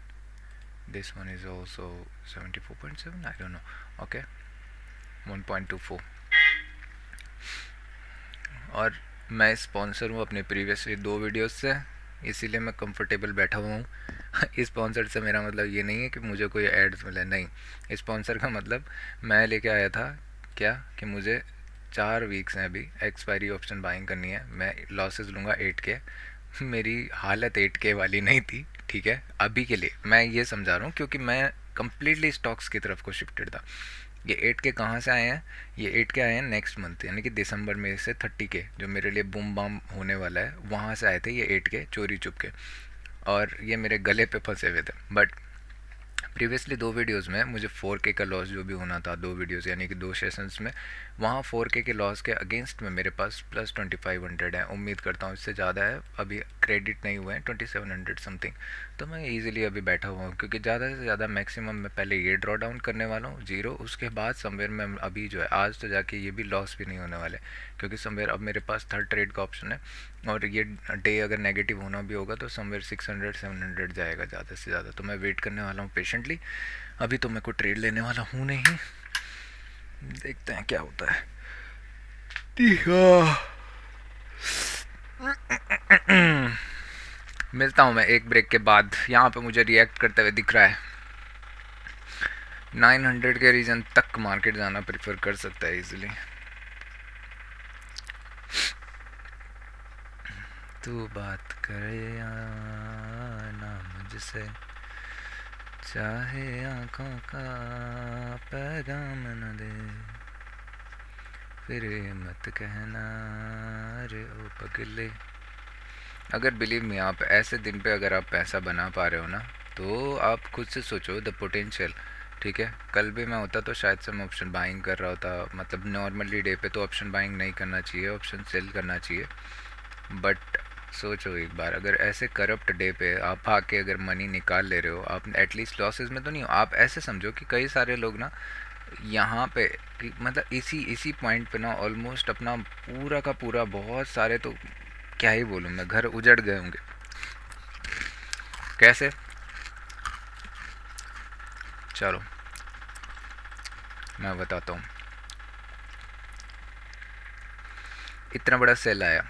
This one is also 74.7, I don't know, okay, 1.24। और मैं sponsor हूँ अपने previous 2 videos से, इसीलिए मैं comfortable बैठा हुआ हूँ। स्पॉन्सर से मेरा मतलब ये नहीं है कि मुझे कोई एड्स मिले, नहीं, स्पॉन्सर का मतलब मैं लेके आया था क्या, कि मुझे 4 वीक्स हैं अभी, एक्सपायरी ऑप्शन बाइंग करनी है, मैं लॉसेस लूँगा 8K। मेरी हालत 8K वाली नहीं थी, ठीक है, अभी के लिए मैं ये समझा रहा हूँ, क्योंकि मैं कम्प्लीटली स्टॉक्स की तरफ को शिफ्टेड था। ये 8K कहाँ से आए हैं, ये 8K आए हैं नेक्स्ट मंथ, यानी कि दिसंबर में से 30K जो मेरे लिए बूम बाम होने वाला है, वहाँ से आए थे ये 8K चोरी चुप के, और ये मेरे गले पे फंसे हुए थे। बट प्रीवियसली 2 वीडियोस में मुझे 4K का लॉस जो भी होना था, 2 वीडियोस यानी कि 2 सेशंस में, वहाँ 4K के लॉस के अगेंस्ट में मेरे पास प्लस 2500 है। उम्मीद करता हूँ इससे ज़्यादा है, अभी क्रेडिट नहीं हुए हैं 2700 समथिंग। तो मैं इजीली अभी बैठा हुआ हूँ, क्योंकि ज़्यादा से ज़्यादा मैक्सिमम मैं पहले ये ड्रॉ डाउन करने वाला हूँ जीरो, उसके बाद समवेयर में अभी जो है आज तो जाके ये भी लॉस भी नहीं होने वाले, क्योंकि समवेयर अब मेरे पास थर्ड ट्रेड का ऑप्शन है। और ये डे अगर नेगेटिव होना भी होगा तो समवेयर 600-700 जाएगा ज़्यादा से ज़्यादा। तो मैं वेट करने वाला हूँ पेशेंटली। अभी तो मैं कोई ट्रेड लेने वाला हूँ नहीं, देखते हैं क्या होता है। मिलता हूँ मैं एक ब्रेक के बाद। यहाँ पे मुझे रिएक्ट करते हुए दिख रहा है 900 के रीजन तक मार्केट जाना प्रेफर कर सकता है इजीली। तू बात करे या ना मुझसे, चाहे आँखों का पैगाम न दे, फिर मत कहना रे ओ पगले। अगर बिलीव मी, आप ऐसे दिन पे अगर आप पैसा बना पा रहे हो ना, तो आप खुद से सोचो द पोटेंशियल। ठीक है, कल भी मैं होता तो शायद से मैं ऑप्शन बाइंग कर रहा होता। मतलब नॉर्मली डे पे तो ऑप्शन बाइंग नहीं करना चाहिए, ऑप्शन सेल करना चाहिए। बट सोचो एक बार, अगर ऐसे करप्ट डे पे आप आके अगर मनी निकाल ले रहे हो, आप एटलीस्ट लॉसेस में तो नहीं हो। आप ऐसे समझो कि कई सारे लोग ना यहाँ पे मतलब इसी इसी पॉइंट पे ना ऑलमोस्ट अपना पूरा का पूरा, बहुत सारे तो क्या ही बोलूँ मैं, घर उजड़ गए होंगे। कैसे? चलो मैं बताता हूँ। इतना बड़ा सेल आया,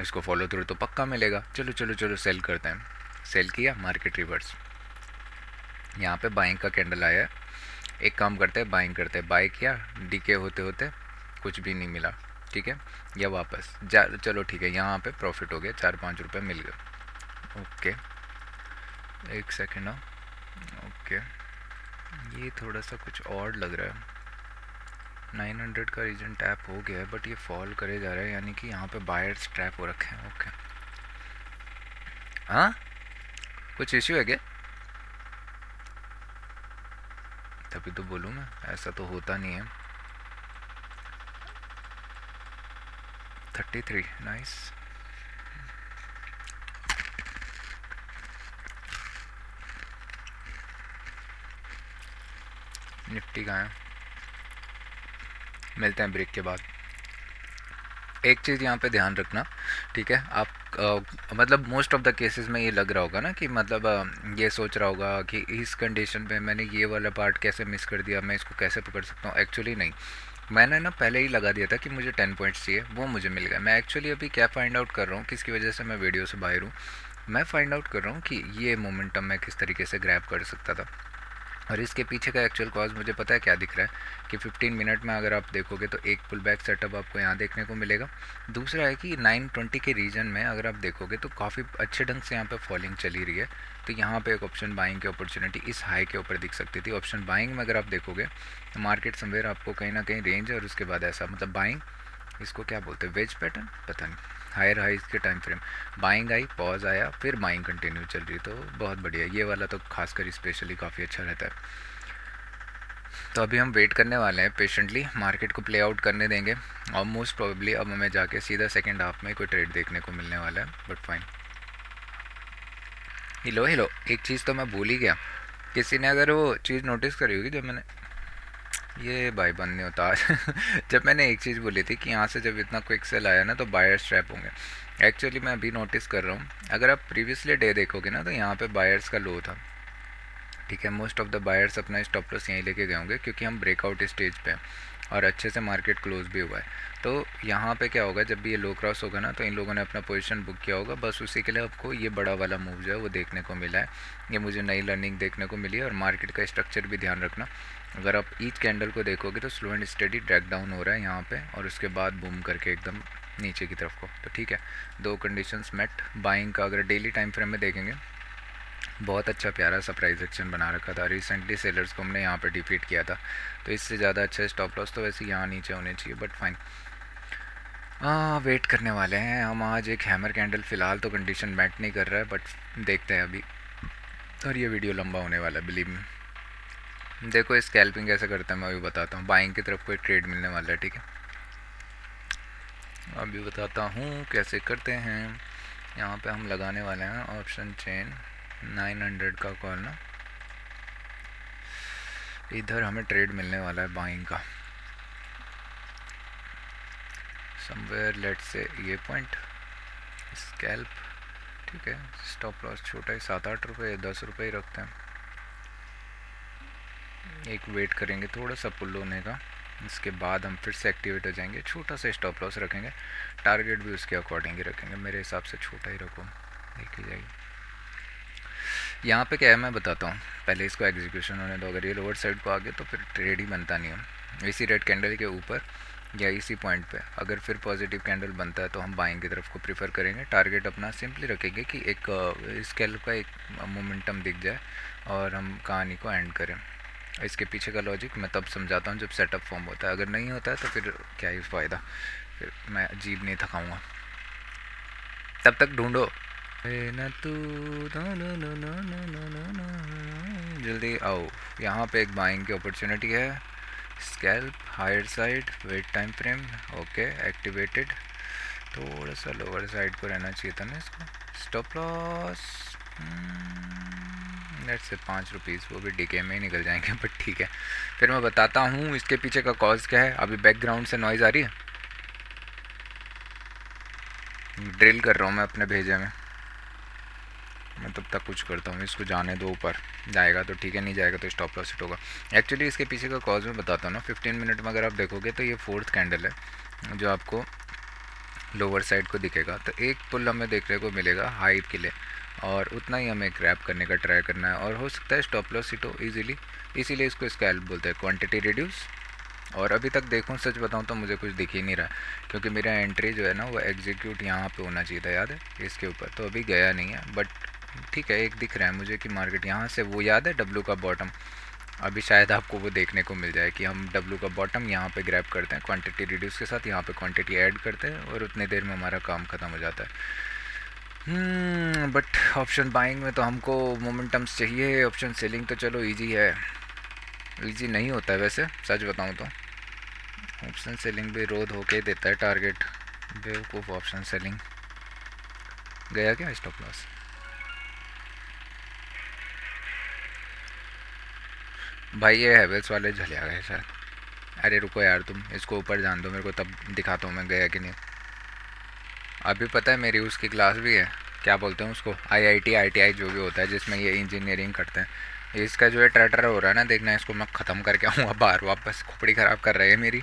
इसको फॉलो थ्रू तो पक्का मिलेगा, चलो चलो चलो सेल करते हैं। सेल किया, मार्केट रिवर्स। यहाँ पे बाइंग का कैंडल आया है, एक काम करते हैं बाइंग करते हैं। बाई किया, डीके होते होते कुछ भी नहीं मिला, ठीक है, या वापस जा, चलो ठीक है, यहाँ पे प्रॉफिट हो गया, 4-5 रुपये मिल गए। ओके, एक सेकेंड ना। ओके, ये थोड़ा सा कुछ और लग रहा है। 900 का रीजन टैप हो गया है, बट ये फॉल करे जा रहा है, यानी कि यहाँ पे बायर्स ट्रैप हो रखे हैं। ओके, हाँ कुछ इश्यू है क्या? तभी तो बोलूँ मैं, ऐसा तो होता नहीं है। 33 नाइस। निफ्टी कहाँ है? मिलते हैं ब्रेक के बाद। एक चीज़ यहाँ पे ध्यान रखना, ठीक है, आप मतलब मोस्ट ऑफ द केसेस में ये लग रहा होगा ना कि मतलब ये सोच रहा होगा कि इस कंडीशन पे मैंने ये वाला पार्ट कैसे मिस कर दिया, मैं इसको कैसे पकड़ सकता हूँ। एक्चुअली नहीं, मैंने ना पहले ही लगा दिया था कि मुझे 10 पॉइंट्स चाहिए, वो मुझे मिल गया। मैं एक्चुअली अभी क्या फाइंड आउट कर रहा हूँ, किसकी वजह से मैं वीडियो से बाहर हूँ, मैं फाइंड आउट कर रहा हूँ कि ये मोमेंटम मैं किस तरीके से ग्रैब कर सकता था। और इसके पीछे का एक्चुअल कॉज मुझे पता है क्या दिख रहा है, कि 15 मिनट में अगर आप देखोगे तो एक पुल बैक सेटअप आपको यहाँ देखने को मिलेगा। दूसरा है कि 920 के रीजन में अगर आप देखोगे तो काफ़ी अच्छे ढंग से यहाँ पे फॉलिंग चली रही है। तो यहाँ पे एक ऑप्शन बाइंग की अपॉर्चुनिटी इस हाई के ऊपर दिख सकती थी। ऑप्शन बाइंग में अगर आप देखोगे तो मार्केट समवेयर आपको कहीं ना कहीं रेंज, और उसके बाद ऐसा मतलब बाइंग, इसको क्या बोलते हैं, वेज पैटर्न, पता नहीं, हायर हाइज के time frame, buying I, pause आया, फिर बाइंग कंटिन्यू चल रही, तो बहुत बढ़िया। ये वाला तो खासकर स्पेशली काफ़ी अच्छा रहता है। तो अभी हम वेट करने वाले हैं पेशेंटली, मार्केट को प्ले आउट करने देंगे, और मोस्ट प्रोबेबली अब हमें जाके सीधा सेकंड हाफ में कोई ट्रेड देखने को मिलने वाला है, बट फाइन। हिलो हिलो, एक चीज़ तो मैं भूल ही गया, किसी ने अगर वो चीज़ नोटिस करी होगी जब मैंने, ये भाई बंद नहीं होता आज जब मैंने एक चीज़ बोली थी कि यहाँ से जब इतना क्विक सेल आया ना तो बायर्स ट्रैप होंगे। एक्चुअली मैं अभी नोटिस कर रहा हूँ, अगर आप प्रीवियसली डे देखोगे ना तो यहाँ पे बायर्स का लो था, ठीक है। मोस्ट ऑफ द बायर्स अपना स्टॉप लॉस यहीं लेके गए होंगे, क्योंकि हम ब्रेकआउट स्टेज पे हैं और अच्छे से मार्केट क्लोज भी हुआ है। तो यहाँ पे क्या होगा, जब भी ये लो क्रॉस होगा ना तो इन लोगों ने अपना पोजीशन बुक किया होगा, बस उसी के लिए आपको ये बड़ा वाला मूव जो है वो देखने को मिला है। ये मुझे नई लर्निंग देखने को मिली है। और मार्केट का स्ट्रक्चर भी ध्यान रखना, अगर आप ईच कैंडल को देखोगे तो slow and study drag down हो रहा है यहाँ पे, और उसके बाद बूम करके एकदम नीचे की तरफ को। तो ठीक है, दो कंडीशंस मेट। बाइंग का अगर डेली टाइम फ्रेम में देखेंगे, बहुत अच्छा प्यारा सा प्राइस एक्शन बना रखा था। रिसेंटली सेलर्स को हमने यहाँ पे डिफीट किया था, तो इससे ज़्यादा अच्छा स्टॉप लॉस तो वैसे यहाँ नीचे होने चाहिए, बट फाइन। वेट करने वाले हैं हम आज। एक हैमर कैंडल फ़िलहाल तो कंडीशन मैट नहीं कर रहा है, बट देखते हैं अभी। और ये वीडियो लंबा होने वाला है बिलीव में। देखो स्कैल्पिंग कैसे करते हैं मैं अभी बताता हूँ। बाइंग की तरफ कोई ट्रेड मिलने वाला है, ठीक है, अभी बताता हूँ कैसे करते हैं। यहाँ पे हम लगाने वाले हैं ऑप्शन चेन 900 का कॉल ना, इधर हमें ट्रेड मिलने वाला है बाइंग का समवेयर, लेट से ये पॉइंट स्कैल्प, ठीक है। स्टॉप लॉस छोटा ही 7-8 रुपये 10 रुपये ही रखते हैं। एक वेट करेंगे थोड़ा सा पुल होने का, इसके बाद हम फिर से एक्टिवेट हो जाएंगे। छोटा सा स्टॉप लॉस रखेंगे, टारगेट भी उसके अकॉर्डिंग ही रखेंगे, मेरे हिसाब से छोटा ही रखो, देखी जाएगी। यहाँ पे क्या है मैं बताता हूँ, पहले इसको एग्जीक्यूशन होने दो। अगर ये लोअर साइड को आ गया तो फिर ट्रेड ही बनता नहीं है। इसी रेड कैंडल के ऊपर या इसी पॉइंट पे अगर फिर पॉजिटिव कैंडल बनता है तो हम बाइंग की तरफ को प्रीफर करेंगे। टारगेट अपना सिंपली रखेंगे कि एक स्केल का एक मोमेंटम दिख जाए और हम कहानी को एंड करें। इसके पीछे का लॉजिक मैं तब समझाता हूँ जब सेटअप फॉर्म होता है, अगर नहीं होता है तो फिर क्या ही फ़ायदा, फिर मैं अजीब नहीं थकाऊँगा। तब तक ढूंढो न तू जल्दी आओ। यहाँ पे एक बाइंग की अपॉर्चुनिटी है, scalp higher side, wait time frame okay activated. थोड़ा सा लोअर साइड को रहना चाहिए था ना इसको। स्टॉप लॉस लेट से 5 रुपीज़, वो भी डीके में ही निकल जाएंगे बट ठीक है। फिर मैं बताता हूँ इसके पीछे का कॉज क्या है। अभी बैकग्राउंड से नॉइज़ आ रही है, ड्रिल कर रहा हूँ मैं अपने भेजे में। मैं तब तक कुछ करता हूँ, इसको जाने दो, ऊपर जाएगा तो ठीक है, नहीं जाएगा तो स्टॉप लॉस हिट होगा। एक्चुअली इसके पीछे का कॉज मैं बताता हूँ ना। 15 मिनट में अगर आप देखोगे तो ये 4th कैंडल है जो आपको लोअर साइड को दिखेगा। तो एक पुल हमें देखने को मिलेगा हाई के लिए, और उतना ही हमें क्रैप करने का ट्राई करना है, और हो सकता है स्टॉप लॉस हिट हो ईजिली, इसीलिए इसको स्कैल्प बोलते हैं, क्वांटिटी रिड्यूस। और अभी तक देखूँ सच बताऊँ तो मुझे कुछ दिख ही नहीं रहा, क्योंकि मेरा एंट्री जो है ना वो एग्जीक्यूट यहाँ पे होना चाहिए था, याद है इसके ऊपर, तो अभी गया नहीं है। बट ठीक है, एक दिख रहा है मुझे कि मार्केट यहाँ से, वो याद है डब्लू का बॉटम, अभी शायद आपको वो देखने को मिल जाए कि हम डब्लू का बॉटम यहाँ पे ग्रैब करते हैं क्वांटिटी रिड्यूस के साथ, यहाँ पे क्वांटिटी ऐड करते हैं और उतनी देर में हमारा काम ख़त्म हो जाता है। बट ऑप्शन बाइंग में तो हमको मोमेंटम्स चाहिए, ऑप्शन सेलिंग तो चलो इजी है, इजी नहीं होता है वैसे सच बताऊँ तो। ऑप्शन सेलिंग भी रोध होके देता है टारगेट, बेवकूफ़ ऑप्शन सेलिंग। गया क्या स्टॉप लॉस? भाई ये हैवेल्स वाले झलिया गए शायद। अरे रुको यार, तुम इसको ऊपर जान दो मेरे को, तब दिखाता हूँ मैं गया कि नहीं। अभी पता है मेरी उसकी क्लास भी है, क्या बोलते हैं उसको, आईआईटी आईटीआई जो भी होता है जिसमें ये इंजीनियरिंग करते हैं। इसका जो है ट्रैटर हो रहा है ना, देखना इसको मैं ख़त्म करके आऊँगा बाहर वापस, खोपड़ी ख़राब कर रही है मेरी।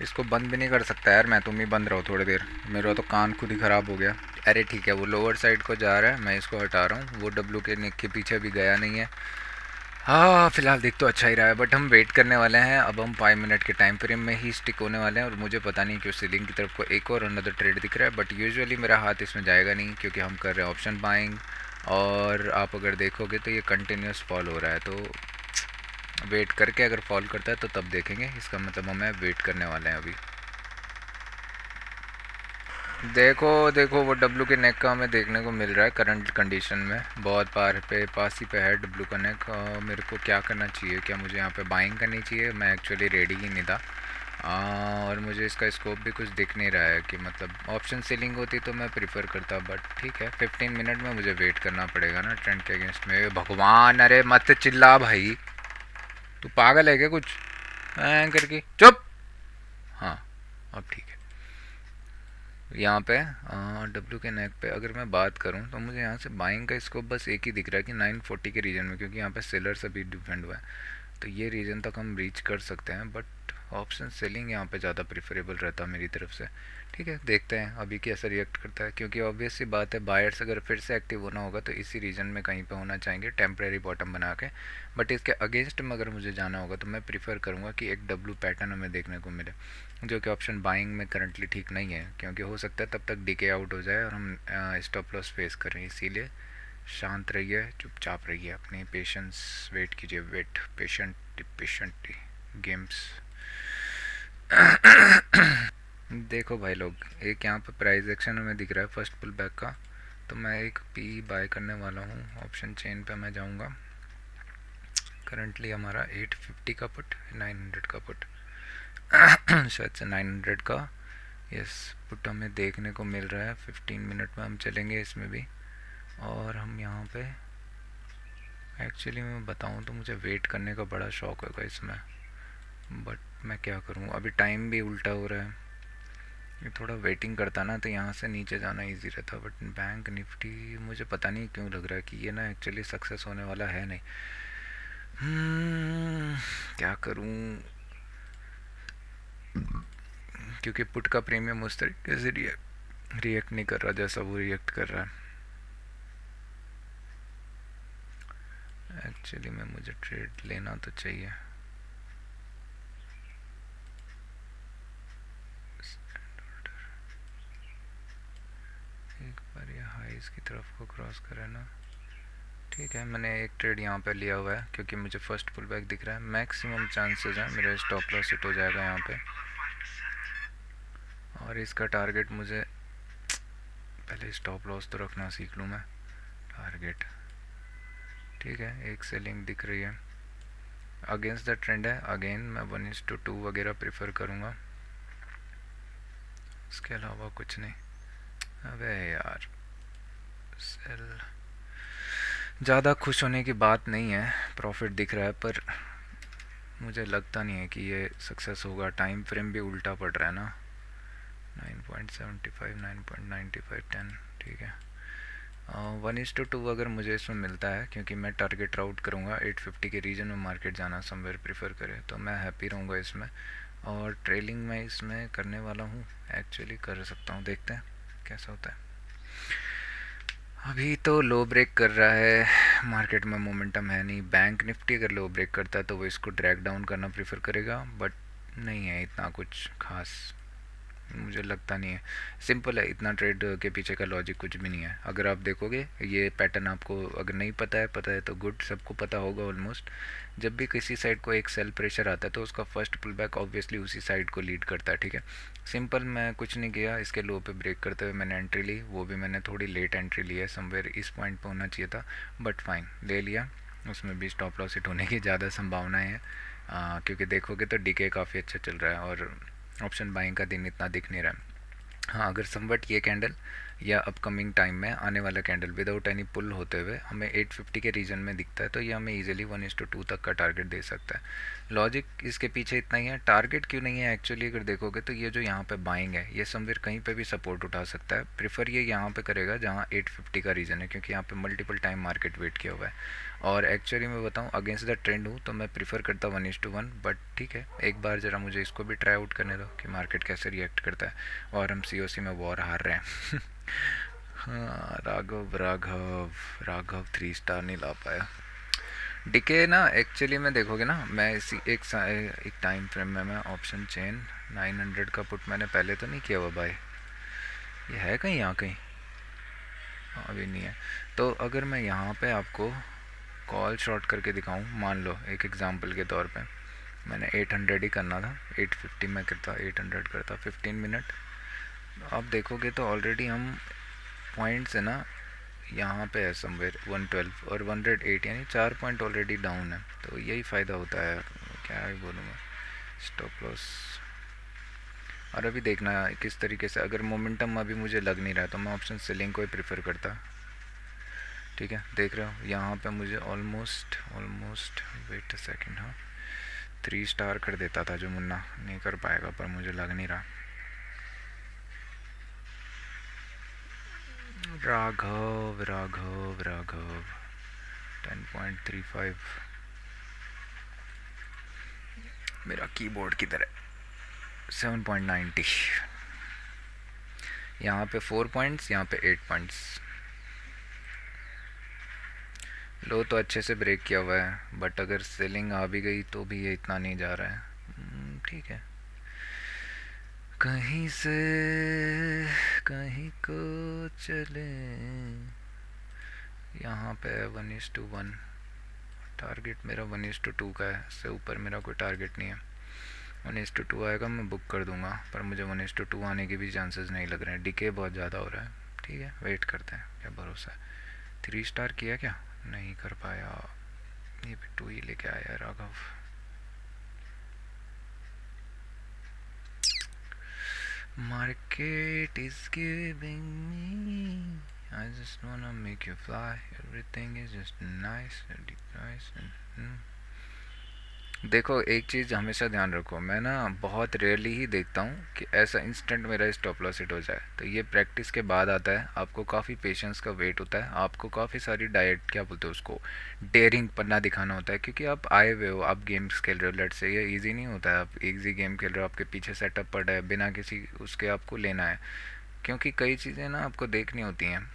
इसको बंद भी नहीं कर सकता यार मैं, तुम ही बंद रहो थोड़ी देर, मेरा तो कान खुद ही ख़राब हो गया। अरे ठीक है, वो लोअर साइड को जा रहा है, मैं इसको हटा रहा हूँ, वो डब्लू के नेक के पीछे भी गया नहीं है। हाँ फिलहाल देख तो अच्छा ही रहा है, बट हम वेट करने वाले हैं। अब हम 5 मिनट के टाइम फ्रेम में ही स्टिक होने वाले हैं, और मुझे पता नहीं क्यों सीलिंग की तरफ को एक और अनदर ट्रेड दिख रहा है, बट यूजुअली मेरा हाथ इसमें जाएगा नहीं क्योंकि हम कर रहे हैं ऑप्शन बाइंग। और आप अगर देखोगे तो ये कंटिन्यूस फॉल हो रहा है, तो वेट करके अगर फॉल करता है तो तब देखेंगे, इसका मतलब हमें वेट करने वाले हैं अभी। देखो देखो वो डब्लू के नेक का हमें देखने को मिल रहा है करंट कंडीशन में, बहुत पार पे पास ही पे है डब्लू का नेक। मेरे को क्या करना चाहिए, क्या मुझे यहाँ पे बाइंग करनी चाहिए? मैं एक्चुअली रेडी ही नहीं था। और मुझे इसका स्कोप भी कुछ दिख नहीं रहा है कि मतलब ऑप्शन सेलिंग होती तो मैं प्रीफर करता, बट ठीक है 15 मिनट में मुझे वेट करना पड़ेगा ना ट्रेंड के अगेंस्ट में। भगवान अरे मत चिल्ला भाई, तू पागल है क्या कुछ करके चुप। हाँ अब ठीक है। यहाँ पे डब्ल्यू के नेक पे अगर मैं बात करूँ तो मुझे यहाँ से बाइंग का स्कोप बस एक ही दिख रहा है कि 940 के रीजन में, क्योंकि यहाँ पे सेलर्स अभी डिफेंड हुआ है, तो ये रीजन तक हम रीच कर सकते हैं। बट ऑप्शन सेलिंग यहाँ पे ज़्यादा प्रीफरेबल रहता मेरी तरफ से। ठीक है देखते हैं अभी कैसा रिएक्ट करता है, क्योंकि ऑब्वियस सी बात है बायर्स अगर फिर से एक्टिव होना होगा तो इसी रीजन में कहीं पे होना चाहेंगे टेम्प्रेरी बॉटम बना के। बट इसके अगेंस्ट में अगर मुझे जाना होगा तो मैं प्रीफर करूँगा कि एक डब्लू पैटर्न हमें देखने को मिले, जो कि ऑप्शन बाइंग में करंटली ठीक नहीं है, क्योंकि हो सकता है तब तक डीके आउट हो जाए और हम स्टॉप लॉस फेस करें। इसीलिए शांत रहिए, चुपचाप रहिए, अपनी पेशेंस वेट कीजिए, वेट पेशेंट गेम्स। देखो भाई लोग, एक यहाँ पे प्राइस एक्शन हमें दिख रहा है फर्स्ट पुल बैक का, तो मैं एक पी बाय करने वाला हूँ। ऑप्शन चेन पे मैं जाऊँगा, करंटली हमारा 850 का पुट, 900 का पुट शायद से 900 का यस पुट हमें देखने को मिल रहा है। 15 मिनट में हम चलेंगे इसमें भी। और हम यहाँ पे एक्चुअली मैं बताऊँ तो मुझे वेट करने का बड़ा शौक होगा इसमें, बट मैं क्या करूँ, अभी टाइम भी उल्टा हो रहा है। ये थोड़ा वेटिंग करता ना तो यहाँ से नीचे जाना इजी रहता, बट बैंक निफ्टी मुझे पता नहीं क्यों लग रहा है कि ये ना एक्चुअली सक्सेस होने वाला है नहीं। क्या करूँ, क्योंकि पुट का प्रीमियम उस तरीके से रिएक्ट नहीं कर रहा जैसा वो रिएक्ट कर रहा है। एक्चुअली में मुझे ट्रेड लेना तो चाहिए। एक बार ये हाईज की तरफ को क्रॉस करे ना, ठीक है। मैंने एक ट्रेड यहाँ पे लिया हुआ है क्योंकि मुझे फर्स्ट पुल बैक दिख रहा है। मैक्सिमम चांसेस हैं मेरा स्टॉप लॉस हिट हो जाएगा यहाँ पे, और इसका टारगेट मुझे पहले स्टॉप लॉस तो रखना सीख लूँ मैं। टारगेट ठीक है, एक सेलिंग दिख रही है, अगेंस्ट द ट्रेंड है। अगेन मैं 1:2 वगैरह प्रेफर करूँगा, इसके अलावा कुछ नहीं। अबे यार सेल, ज़्यादा खुश होने की बात नहीं है, प्रॉफिट दिख रहा है पर मुझे लगता नहीं है कि ये सक्सेस होगा। टाइम फ्रेम भी उल्टा पड़ रहा है ना, 9.75 9.95 10, ठीक है। 1:2 अगर मुझे इसमें मिलता है, क्योंकि मैं टारगेट राउट करूँगा 850 के रीजन में मार्केट जाना समवेयर प्रेफर करे, तो मैं हैप्पी रहूँगा इसमें। और ट्रेलिंग मैं इसमें करने वाला हूँ, एक्चुअली कर सकता हूँ, देखते हैं कैसा होता है। अभी तो लो ब्रेक कर रहा है, मार्केट में मोमेंटम है नहीं। बैंक निफ्टी अगर लो ब्रेक करता है तो वो इसको ड्रैग डाउन करना प्रेफर करेगा, बट नहीं है इतना कुछ खास, मुझे लगता नहीं है। सिंपल है, इतना ट्रेड के पीछे का लॉजिक कुछ भी नहीं है। अगर आप देखोगे ये पैटर्न, आपको अगर नहीं पता है तो गुड, सबको पता होगा ऑलमोस्ट। जब भी किसी साइड को एक सेल प्रेशर आता है तो उसका फर्स्ट पुल बैक ऑब्वियसली उसी साइड को लीड करता है, ठीक है। सिंपल, मैं कुछ नहीं किया, इसके लो पे ब्रेक करते हुए मैंने एंट्री ली, वो भी मैंने थोड़ी लेट एंट्री ली है, समवेयर इस पॉइंट पे होना चाहिए था, बट फाइन ले लिया। उसमें भी स्टॉप लॉस हिट होने की ज़्यादा संभावनाएं हैं, क्योंकि देखोगे तो डीके काफ़ी अच्छा चल रहा है और ऑप्शन बाइंग का दिन इतना दिख नहीं रहा है। हाँ, अगर समवट ये कैंडल या अपकमिंग टाइम में आने वाला कैंडल विदाउट एनी पुल होते हुए हमें 850 के रीजन में दिखता है तो ये हमें इजीली 1:2 तक का टारगेट दे सकता है। लॉजिक इसके पीछे इतना ही है। टारगेट क्यों नहीं है एक्चुअली, अगर देखोगे तो ये जो यहाँ पे बाइंग है ये समवेयर कहीं पे भी सपोर्ट उठा सकता है। प्रीफर ये यहाँ पे करेगा जहाँ 850 का रीजन है, क्योंकि यहाँ पे मल्टीपल टाइम मार्केट वेट किया हुआ है। और एक्चुअली मैं बताऊँ अगेंस्ट द ट्रेंड हूँ तो मैं प्रीफर करता 1:1, बट ठीक है, एक बार ज़रा मुझे इसको भी ट्राई आउट करने दो कि मार्केट कैसे रिएक्ट करता है। और हम COC में वॉर हार रहे हैं हाँ, राघव 3 स्टार नहीं ला पाया। डिके ना एक्चुअली में देखोगे ना, मैं इसी एक टाइम फ्रेम में मैं ऑप्शन चेन 900 का पुट मैंने पहले तो नहीं किया हुआ भाई, ये है कहीं यहाँ कहीं, अभी नहीं है। तो अगर मैं यहाँ पे आपको कॉल शॉर्ट करके दिखाऊं, मान लो एक एग्जांपल के तौर पे मैंने 800 ही करना था, 850 में करता, 800 करता 15 मिनट। अब देखोगे तो ऑलरेडी हम पॉइंट्स है ना यहाँ पे है समवेयर 112 और 108, यानी 4 पॉइंट ऑलरेडी डाउन है। तो यही फ़ायदा होता है, क्या ही बोलूँगा। स्टॉप लॉस, और अभी देखना किस तरीके से, अगर मोमेंटम अभी मुझे लग नहीं रहा तो मैं ऑप्शन सेलिंग को ही प्रेफर करता, ठीक है। देख रहे हो यहाँ पे मुझे ऑलमोस्ट वेट अ सेकंड, हाँ 3 स्टार कर देता था जो मुन्ना नहीं कर पाएगा, पर मुझे लग नहीं रहा। राघव 10.35, मेरा कीबोर्ड की तरह 7.90, यहाँ पे 4 पॉइंट्स, यहाँ पे 8 पॉइंट्स। लो तो अच्छे से ब्रेक किया हुआ है, बट अगर सेलिंग आ भी गई तो भी ये इतना नहीं जा रहा है, ठीक है। कहीं से कहीं को चले, यहाँ पे 1:1, टारगेट मेरा 1:2 का है, इससे ऊपर मेरा कोई टारगेट नहीं है। 1:2 आएगा मैं बुक कर दूंगा, पर मुझे 1:2 आने के भी चांसेस नहीं लग रहे हैं, डीके बहुत ज़्यादा हो रहा है। ठीक है, वेट करते हैं, क्या भरोसा है। 3 स्टार किया क्या, नहीं कर पाया। ये भी 2 ही लेके आया Raghav. Market is giving me, I just wanna make you fly, everything is just nice and nice and देखो एक चीज़ हमेशा ध्यान रखो, मैं ना बहुत रेयरली ही देखता हूँ कि ऐसा इंस्टेंट मेरा स्टॉप लॉस हिट हो जाए। तो ये प्रैक्टिस के बाद आता है, आपको काफ़ी पेशेंस का वेट होता है, आपको काफ़ी सारी डाइट क्या बोलते हैं उसको, डेयरिंग पन्ना दिखाना होता है, क्योंकि आप आए हुए हो, आप गेम्स खेल रहे हो, लेट से ये ईजी नहीं होता है। आप ईजी गेम खेल रहे हो, आपके पीछे सेटअप पड़ा है, बिना किसी उसके आपको लेना है, क्योंकि कई चीज़ें ना आपको देखनी होती हैं।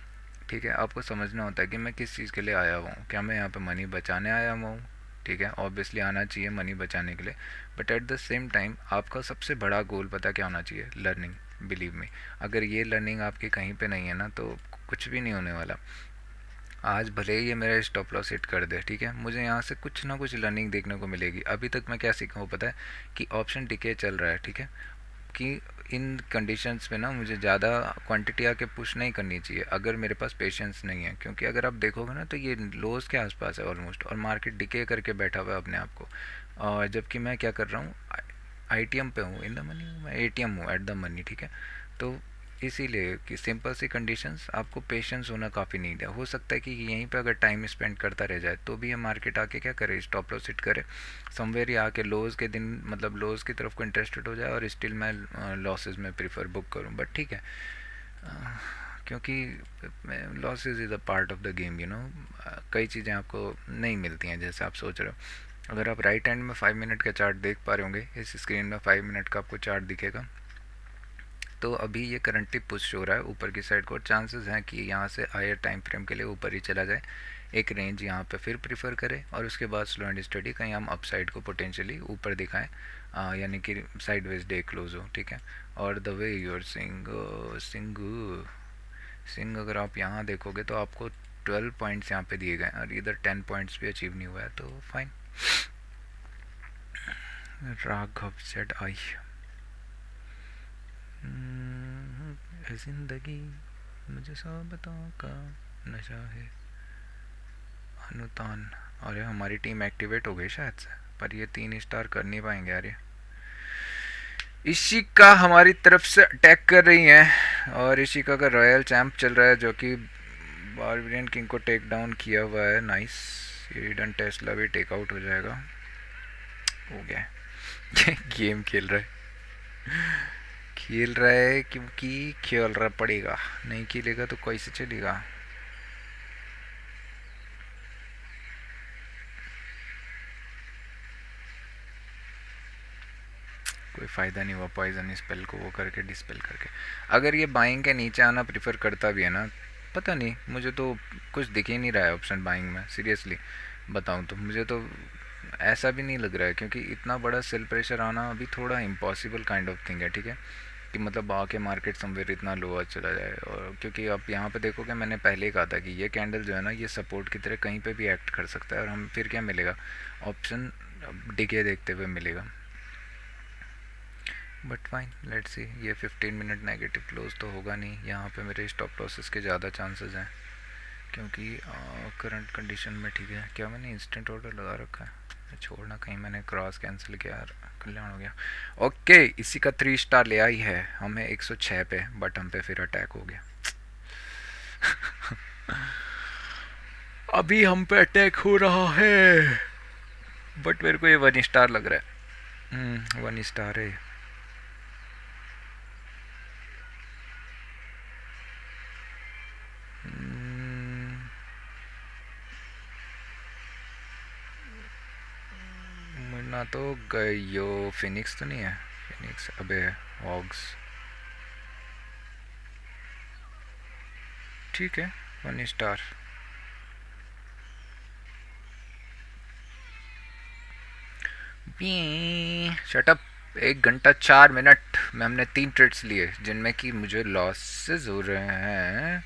ठीक है, आपको समझना होता है कि मैं किस चीज़ के लिए आया हुआ हूँ, क्या मैं यहाँ पे मनी बचाने आया हुआ हूँ। ठीक है, ऑब्वियसली आना चाहिए मनी बचाने के लिए, but at the same time आपका सबसे बड़ा गोल पता क्या होना चाहिए, लर्निंग। बिलीव मी, अगर ये लर्निंग आपकी कहीं पे नहीं है ना, तो कुछ भी नहीं होने वाला। आज भले ही ये मेरा स्टॉप लॉस हिट कर दे, ठीक है, मुझे यहाँ से कुछ ना कुछ लर्निंग देखने को मिलेगी। अभी तक मैं क्या सीखा हूँ पता है, कि ऑप्शन डिके चल रहा है, ठीक है, कि इन कंडीशंस में ना मुझे ज़्यादा क्वांटिटी आके पुश नहीं करनी चाहिए अगर मेरे पास पेशेंस नहीं है, क्योंकि अगर आप देखोगे ना तो ये लोज के आसपास है ऑलमोस्ट, और मार्केट डिके करके बैठा हुआ है अपने आप को। और जबकि मैं क्या कर रहा हूँ, आईटीएम पे हूँ, इन द मनी हूँ, मैं एटीएम हूँ एट द मनी, ठीक है। तो इसीलिए कि सिंपल सी कंडीशंस, आपको पेशेंस होना काफ़ी नीड है। हो सकता है कि यहीं पे अगर टाइम स्पेंड करता रह जाए तो भी ये मार्केट आके क्या करे, स्टॉप लॉस हिट करे समवेयर, या आके लोज के दिन मतलब लोज की तरफ को इंटरेस्टेड हो जाए, और स्टिल मैं लॉसेस में प्रीफर बुक करूँ। बट ठीक है, अ, क्योंकि losses is a part of the game, you know. कई चीज़ें आपको नहीं मिलती हैं जैसे आप सोच रहे हो। अगर आप राइट हैंड में 5 मिनट का चार्ट देख पा रहे होंगे, इस स्क्रीन में 5 मिनट का आपको चार्ट दिखेगा। तो अभी ये करंटली पुश हो रहा है ऊपर की साइड को, और चांसेस हैं कि यहाँ से हायर टाइम फ्रेम के लिए ऊपर ही चला जाए, एक रेंज यहाँ पे फिर प्रीफर करें, और उसके बाद स्लो एंड स्टडी कहीं हम अपसाइड को पोटेंशियली ऊपर दिखाएं, यानी कि साइडवेज डे क्लोज हो, ठीक है। और द वे यूर सिंग अगर आप यहाँ देखोगे तो आपको 12 पॉइंट्स यहाँ पे दिए गए हैं, और इधर 10 पॉइंट्स भी अचीव नहीं हुआ है, तो फाइन। राघव सेड आई जिंदगी मुझे सबों का नशा है, अनुतान। अरे हमारी टीम एक्टिवेट हो गई शायद से, पर ये 3 स्टार कर नहीं पाएंगे यार। ये इशिका हमारी तरफ से अटैक कर रही हैं, और इशिका का रॉयल चैम्प चल रहा है, जो कि बारबेरियन किंग को टेक डाउन किया हुआ है। नाइस, ईडन टेस्ला भी टेक आउट हो जाएगा। हो गया गेम खेल रहा है क्योंकि खेल रहा पड़ेगा, नहीं खेलेगा तो कैसे चलेगा। कोई फ़ायदा नहीं हुआ पॉइजन स्पेल को वो करके डिस्पेल करके। अगर ये बाइंग के नीचे आना प्रीफर करता भी है ना, पता नहीं, मुझे तो कुछ दिख ही नहीं रहा है ऑप्शन बाइंग में, सीरियसली बताऊँ तो मुझे तो ऐसा भी नहीं लग रहा है, क्योंकि इतना बड़ा सेल प्रेशर आना अभी थोड़ा इम्पॉसिबल काइंड ऑफ थिंग है, ठीक है, कि मतलब आके मार्केट समवेयर इतना लोअर चला जाए। और क्योंकि आप यहाँ पे देखोगे, मैंने पहले ही कहा था कि ये कैंडल जो है ना, ये सपोर्ट की तरह कहीं पे भी एक्ट कर सकता है, और हम फिर क्या मिलेगा, ऑप्शन डिके देखते हुए मिलेगा। But fine, let's see. ये 15 मिनट नेगेटिव क्लोज तो होगा नहीं, यहाँ पे मेरे स्टॉप लॉसेस के ज़्यादा चांसेस हैं, क्योंकि करंट कंडीशन में ठीक है। क्या मैंने इंस्टेंट ऑर्डर लगा रखा है, छोड़ना कहीं मैंने क्रॉस कैंसिल किया यार, कल्याण हो गया। ओके, इसी का 3 स्टार ले आई है हमें 106 पे, बट हम पे फिर अटैक हो गया। अभी हम पे अटैक हो रहा है, बट मेरे को ये 1 स्टार लग रहा है। 1 स्टार है। हम्म, मरना तो गयो, फिनिक्स तो नहीं है, फिनिक्स अबे हॉग्स, ठीक है, 1 स्टार। शटअप। 1 घंटा 4 मिनट में हमने 3 ट्रेड्स लिए, जिनमें कि मुझे लॉसेस हो रहे हैं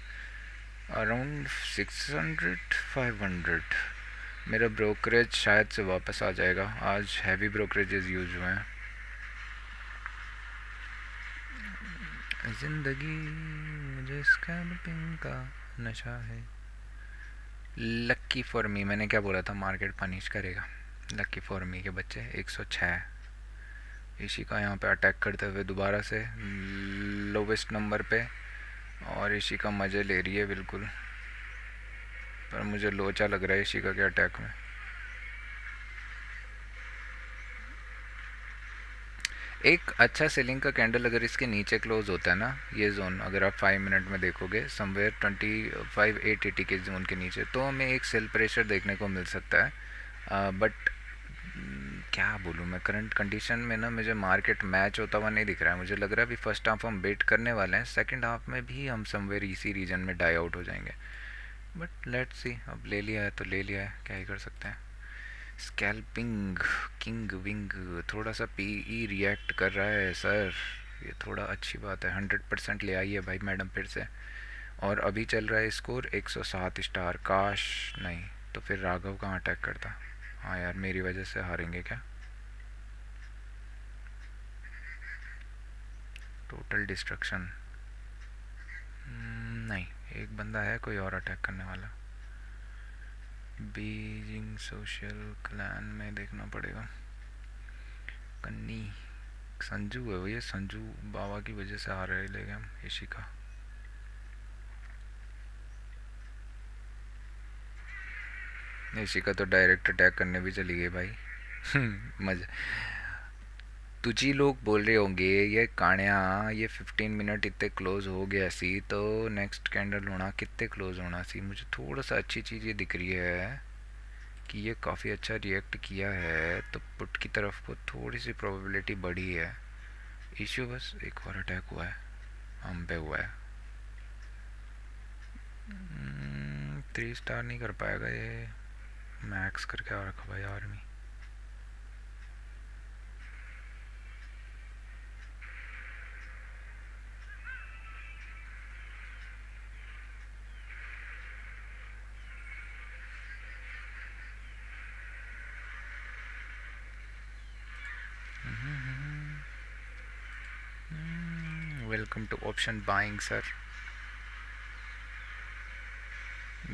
अराउंड 600 500। मेरा ब्रोकरेज शायद से वापस आ जाएगा, आज हैवी ब्रोकरेजेस यूज हुए हैं। ज़िंदगी मुझे स्कैल्पिंग का नशा है। लकी फॉर मी, मैंने क्या बोला था, मार्केट पनिश करेगा। लकी फॉर मी के बच्चे 106। इसी का यहाँ पे अटैक करते हुए दोबारा से लोवेस्ट नंबर पे, और इसी का मज़े ले रही है बिल्कुल। पर मुझे लोचा लग रहा है इसी का के अटैक में। एक अच्छा सेलिंग का कैंडल अगर इसके नीचे क्लोज होता है ना, ये जोन अगर आप 5 मिनट में देखोगे समवेयर 25,880 के जोन के नीचे, तो हमें एक सेल प्रेशर देखने को मिल सकता है। बट क्या बोलूँ मैं, करंट कंडीशन में ना मुझे मार्केट मैच होता हुआ नहीं दिख रहा है। मुझे लग रहा है अभी फर्स्ट हाफ हम वेट करने वाले हैं, सेकंड हाफ में भी हम समवेयर इसी रीजन में डाई आउट हो जाएंगे। बट लेट्स सी, अब ले लिया है तो ले लिया है, क्या ही कर सकते हैं। स्कैल्पिंग किंग विंग थोड़ा सा पीई रिएक्ट कर रहा है सर, ये थोड़ा अच्छी बात है। 100% ले आई है भाई मैडम फिर से। और अभी चल रहा है स्कोर 107 स्टार। काश नहीं तो फिर राघव कहाँ अटैक करता। हाँ यार, मेरी वजह से हारेंगे क्या। टोटल डिस्ट्रक्शन नहीं, एक बंदा है कोई और अटैक करने वाला। बीजिंग सोशल क्लैन में देखना पड़ेगा। कन्नी संजू है वो, ये संजू बाबा की वजह से हार रहे लेंगे हम इसी का। इसी का तो डायरेक्ट अटैक करने भी चली गई भाई। मजा। तुझी लोग बोल रहे होंगे ये काण्या, ये 15 मिनट इतने क्लोज हो गया सी, तो नेक्स्ट कैंडल होना कितने क्लोज होना सी। मुझे थोड़ा सा अच्छी चीज़ ये दिख रही है कि ये काफ़ी अच्छा रिएक्ट किया है, तो पुट की तरफ को थोड़ी सी प्रोबेबिलिटी बढ़ी है। इश्यू बस एक और अटैक हुआ है, हम पे हुआ है। 3 स्टार नहीं कर पाएगा ये, मैक्स करके आ रखा भाई army. Welcome to option buying sir.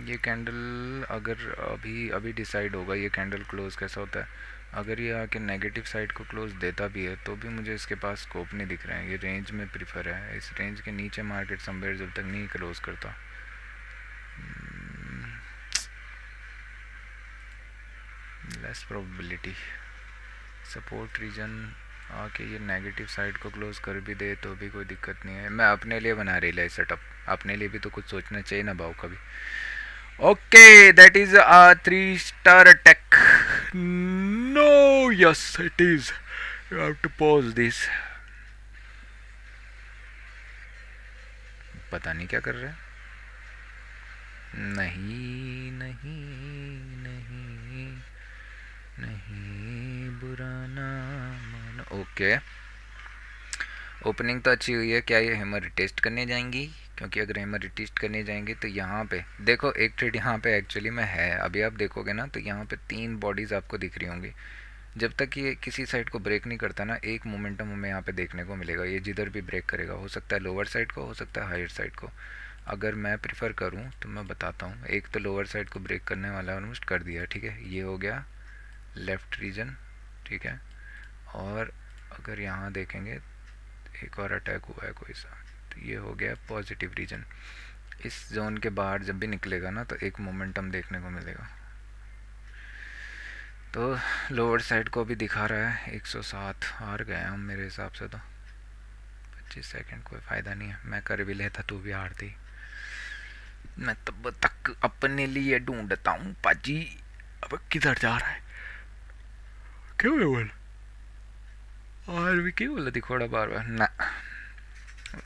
ये कैंडल अगर अभी अभी डिसाइड होगा ये कैंडल क्लोज कैसा होता है। अगर ये आके नेगेटिव साइड को क्लोज देता भी है तो भी मुझे इसके पास स्कोप नहीं दिख रहा है। ये रेंज में प्रीफर है, इस रेंज के नीचे मार्केट समवेयर जब तक नहीं क्लोज करता। Less probability. सपोर्ट रीजन आके ये नेगेटिव साइड को क्लोज कर भी दे तो भी कोई दिक्कत नहीं है। मैं अपने लिए बना रही है सेटअप, अपने लिए भी तो कुछ सोचना चाहिए ना भाव कभी। Okay, that is a 3 star attack. No, yes, it is. You have to pause this. पता नहीं क्या कर रहे हैं। नहीं नहीं नहीं नहीं, बुरा ना मानो। ओके, ओपनिंग तो अच्छी हुई है। क्या ये हैमर टेस्ट करने जाएंगी? क्योंकि अगर हैमर टेस्ट करने जाएंगे तो यहाँ पे देखो एक ट्रेड यहाँ पे एक्चुअली में है। अभी आप देखोगे ना तो यहाँ पे 3 बॉडीज़ आपको दिख रही होंगी। जब तक ये किसी साइड को ब्रेक नहीं करता ना, एक मोमेंटम हमें यहाँ पे देखने को मिलेगा। ये जिधर भी ब्रेक करेगा, हो सकता है लोअर साइड को, हो सकता है हायर साइड को। अगर मैं प्रिफर करूँ तो मैं बताता हूँ, एक तो लोअर साइड को ब्रेक करने वाला ऑलमोस्ट कर दिया, ठीक है, ये हो गया लेफ़्ट रीजन, ठीक है। और अगर यहाँ देखेंगे एक और अटैक हुआ है कोई सा, तो ये हो गया पॉजिटिव रीजन। इस जोन के बाहर जब भी निकलेगा ना तो एक मोमेंटम देखने को मिलेगा। तो लोअर साइड को भी दिखा रहा है 107। हार गए हम मेरे हिसाब से तो। 25 सेकंड कोई फ़ायदा नहीं है, मैं कर भी लेता तू भी हारती। मैं तब तक अपने लिए ढूंढता हूँ पाजी। अब किधर जा रहा है, क्यों बोल और भी क्यों बोला दिखोड़ा बार बार ना।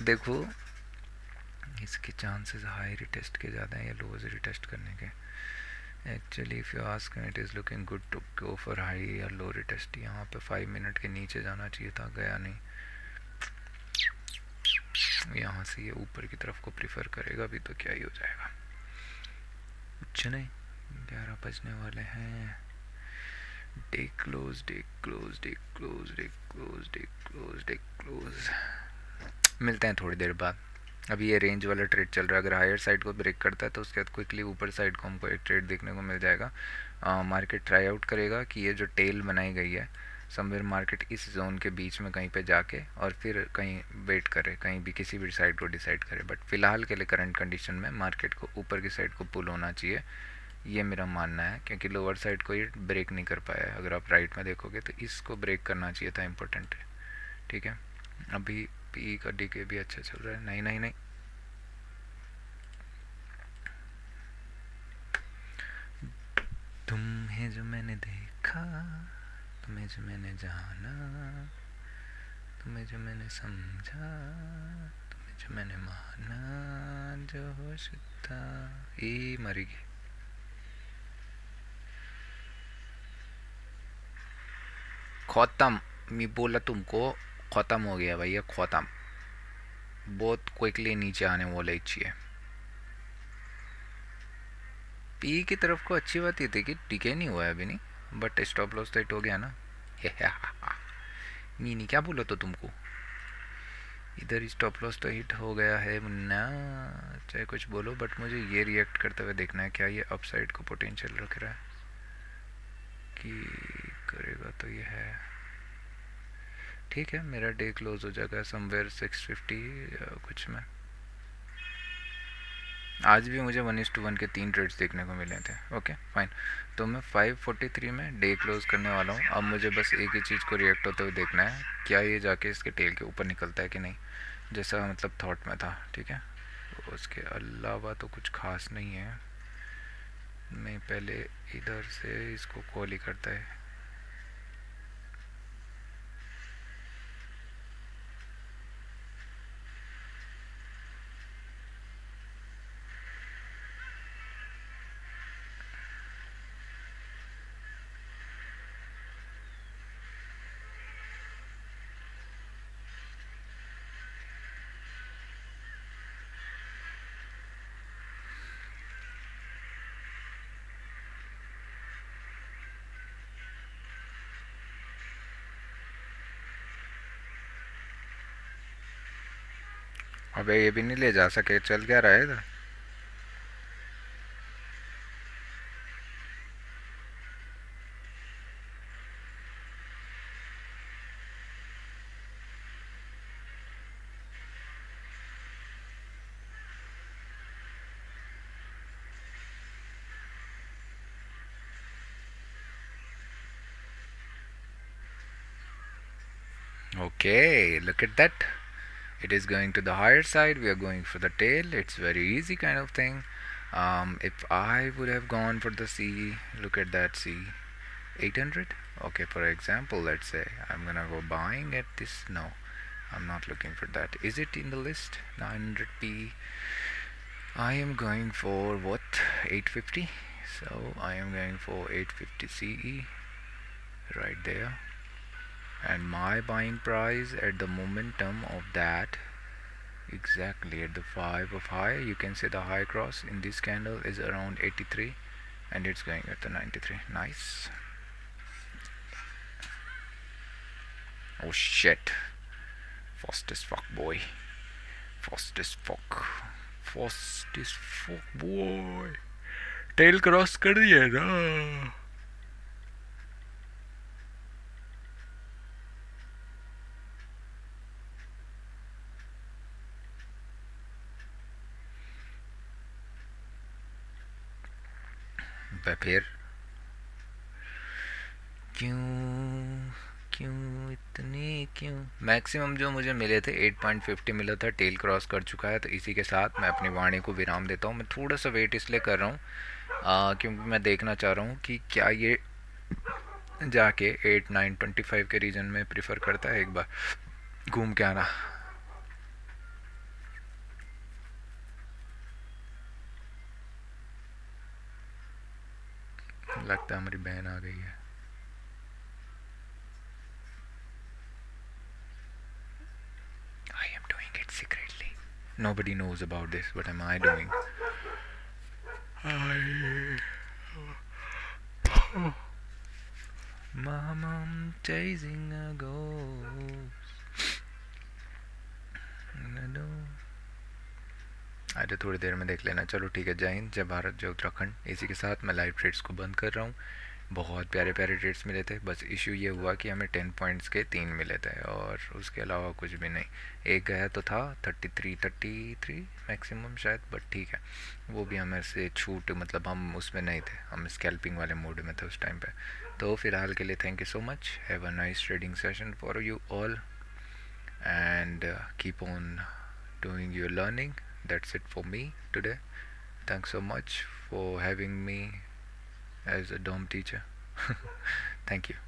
देखो इसके चांसेस हाई रिटेस्ट के ज़्यादा हैं या लोज रिटेस्ट करने के। Actually if you ask it is looking good to go for high या लो रिटेस्ट। यहाँ पे 5 मिनट के नीचे जाना चाहिए था, गया नहीं। यहाँ से ये ऊपर की तरफ को प्रीफर करेगा भी तो क्या ही हो जाएगा, कुछ नहीं। 11 बजने वाले हैं। Day close day close day close day close day close day close. मिलते हैं थोड़ी देर बाद। अभी ये रेंज वाला ट्रेड चल रहा है, अगर हायर साइड को ब्रेक करता है तो उसके बाद क्विकली ऊपर साइड को हमको एक ट्रेड देखने को मिल जाएगा। मार्केट ट्राई आउट करेगा कि ये जो टेल बनाई गई है समवेयर मार्केट इस जोन के बीच में कहीं पे जाके और फिर कहीं वेट करे, कहीं भी किसी भी साइड को डिसाइड करे, बट फिलहाल के लिए करंट कंडीशन में मार्केट को ऊपर की साइड को पुल होना चाहिए, ये मेरा मानना है, क्योंकि लोअर साइड को ये ब्रेक नहीं कर पाया है। अगर आप राइट में देखोगे तो इसको ब्रेक करना चाहिए था, इम्पोर्टेंट है। ठीक है, अभी पी का डी के भी अच्छा चल रहा है। नहीं नहीं नहीं, तुम्हें जो मैंने देखा, तुम्हें जो मैंने जाना, तुम्हें जो मैंने समझा, तुम्हें जो मैंने माना, जो होश था, ये मरेगी। खत्म, मैं बोला तुमको, खत्म हो गया भैया, खत्म। बहुत क्विकली नीचे आने वाला चाहिए। पी की तरफ को अच्छी बात ये थी कि टिके नहीं हुआ है अभी, नहीं, बट स्टॉप लॉस तो हिट हो गया ना। मीनी क्या बोला तो तुमको, इधर स्टॉप लॉस तो हिट हो गया है मुन्ना, चाहे कुछ बोलो, बट मुझे ये रिएक्ट करते हुए देखना है, क्या ये अपसाइड को पोटेंशियल रख रहा है कि करेगा, तो ये है। ठीक है, मेरा डे क्लोज हो जाएगा समवेयर 650 कुछ में। आज भी मुझे 1:1 के 3 ट्रेड्स देखने को मिले थे। ओके फाइन, तो मैं 543 में डे क्लोज करने वाला हूँ। अब मुझे बस एक ही चीज़ को रिएक्ट होते हुए देखना है, क्या ये जाके इसके टेल के ऊपर निकलता है कि नहीं, जैसा मतलब थॉट में था। ठीक है, तो उसके अलावा तो कुछ खास नहीं है। मैं पहले इधर से इसको कॉल ही करता है। अबे ये भी नहीं ले जा सके, चल क्या रहा है इधर। Okay, look at that. It is going to the higher side. We are going for the tail. It's very easy kind of thing. If I would have gone for the C, look at that C, 800. Okay, for example, let's say I'm gonna go buying at this. No, I'm not looking for that. Is it in the list? 900p. I am going for what? 850. So I am going for 850 CE right there. And my buying price at the momentum of that, exactly at the 5 of high, you can say the high cross in this candle is around 83 and it's going at the 93. Nice. Oh shit, fast as fuck boy, fast as fuck, fast as fuck boy, tail cross कर दिया ना। फिर क्यों, क्यों इतनी क्यों। Maximum जो मुझे मिले थे 8.50 मिला था, टेल क्रॉस कर चुका है, तो इसी के साथ मैं अपनी वाणी को विराम देता हूँ। मैं थोड़ा सा वेट इसलिए कर रहा हूँ क्योंकि मैं देखना चाह रहा हूँ कि क्या ये जाके 8,925 के रीजन में प्रिफर करता है, एक बार घूम के आना। लगता है हमारी बहन आ गई है। I am doing it secretly. Nobody knows about this. What am I doing? Mama, I'm chasing a ghost. I know. अरे थोड़ी देर में देख लेना। चलो ठीक है, जय हिंद, जय भारत, जय उत्तराखंड। इसी के साथ मैं लाइव ट्रेड्स को बंद कर रहा हूँ। बहुत प्यारे प्यारे ट्रेड्स मिले थे, बस इशू ये हुआ कि हमें 10 पॉइंट्स के 3 मिले थे और उसके अलावा कुछ भी नहीं। एक गया तो था 33 मैक्सिमम शायद, बट ठीक है, वो भी हमें से छूट, मतलब हम उसमें नहीं थे, हम स्कैल्पिंग वाले मोड में थे उस टाइम पे। तो फ़िलहाल के लिए thank you so much, have a nice trading session for you all, and keep on doing your learning. That's it for me today. Thanks so much for having me as a dorm teacher. Thank you.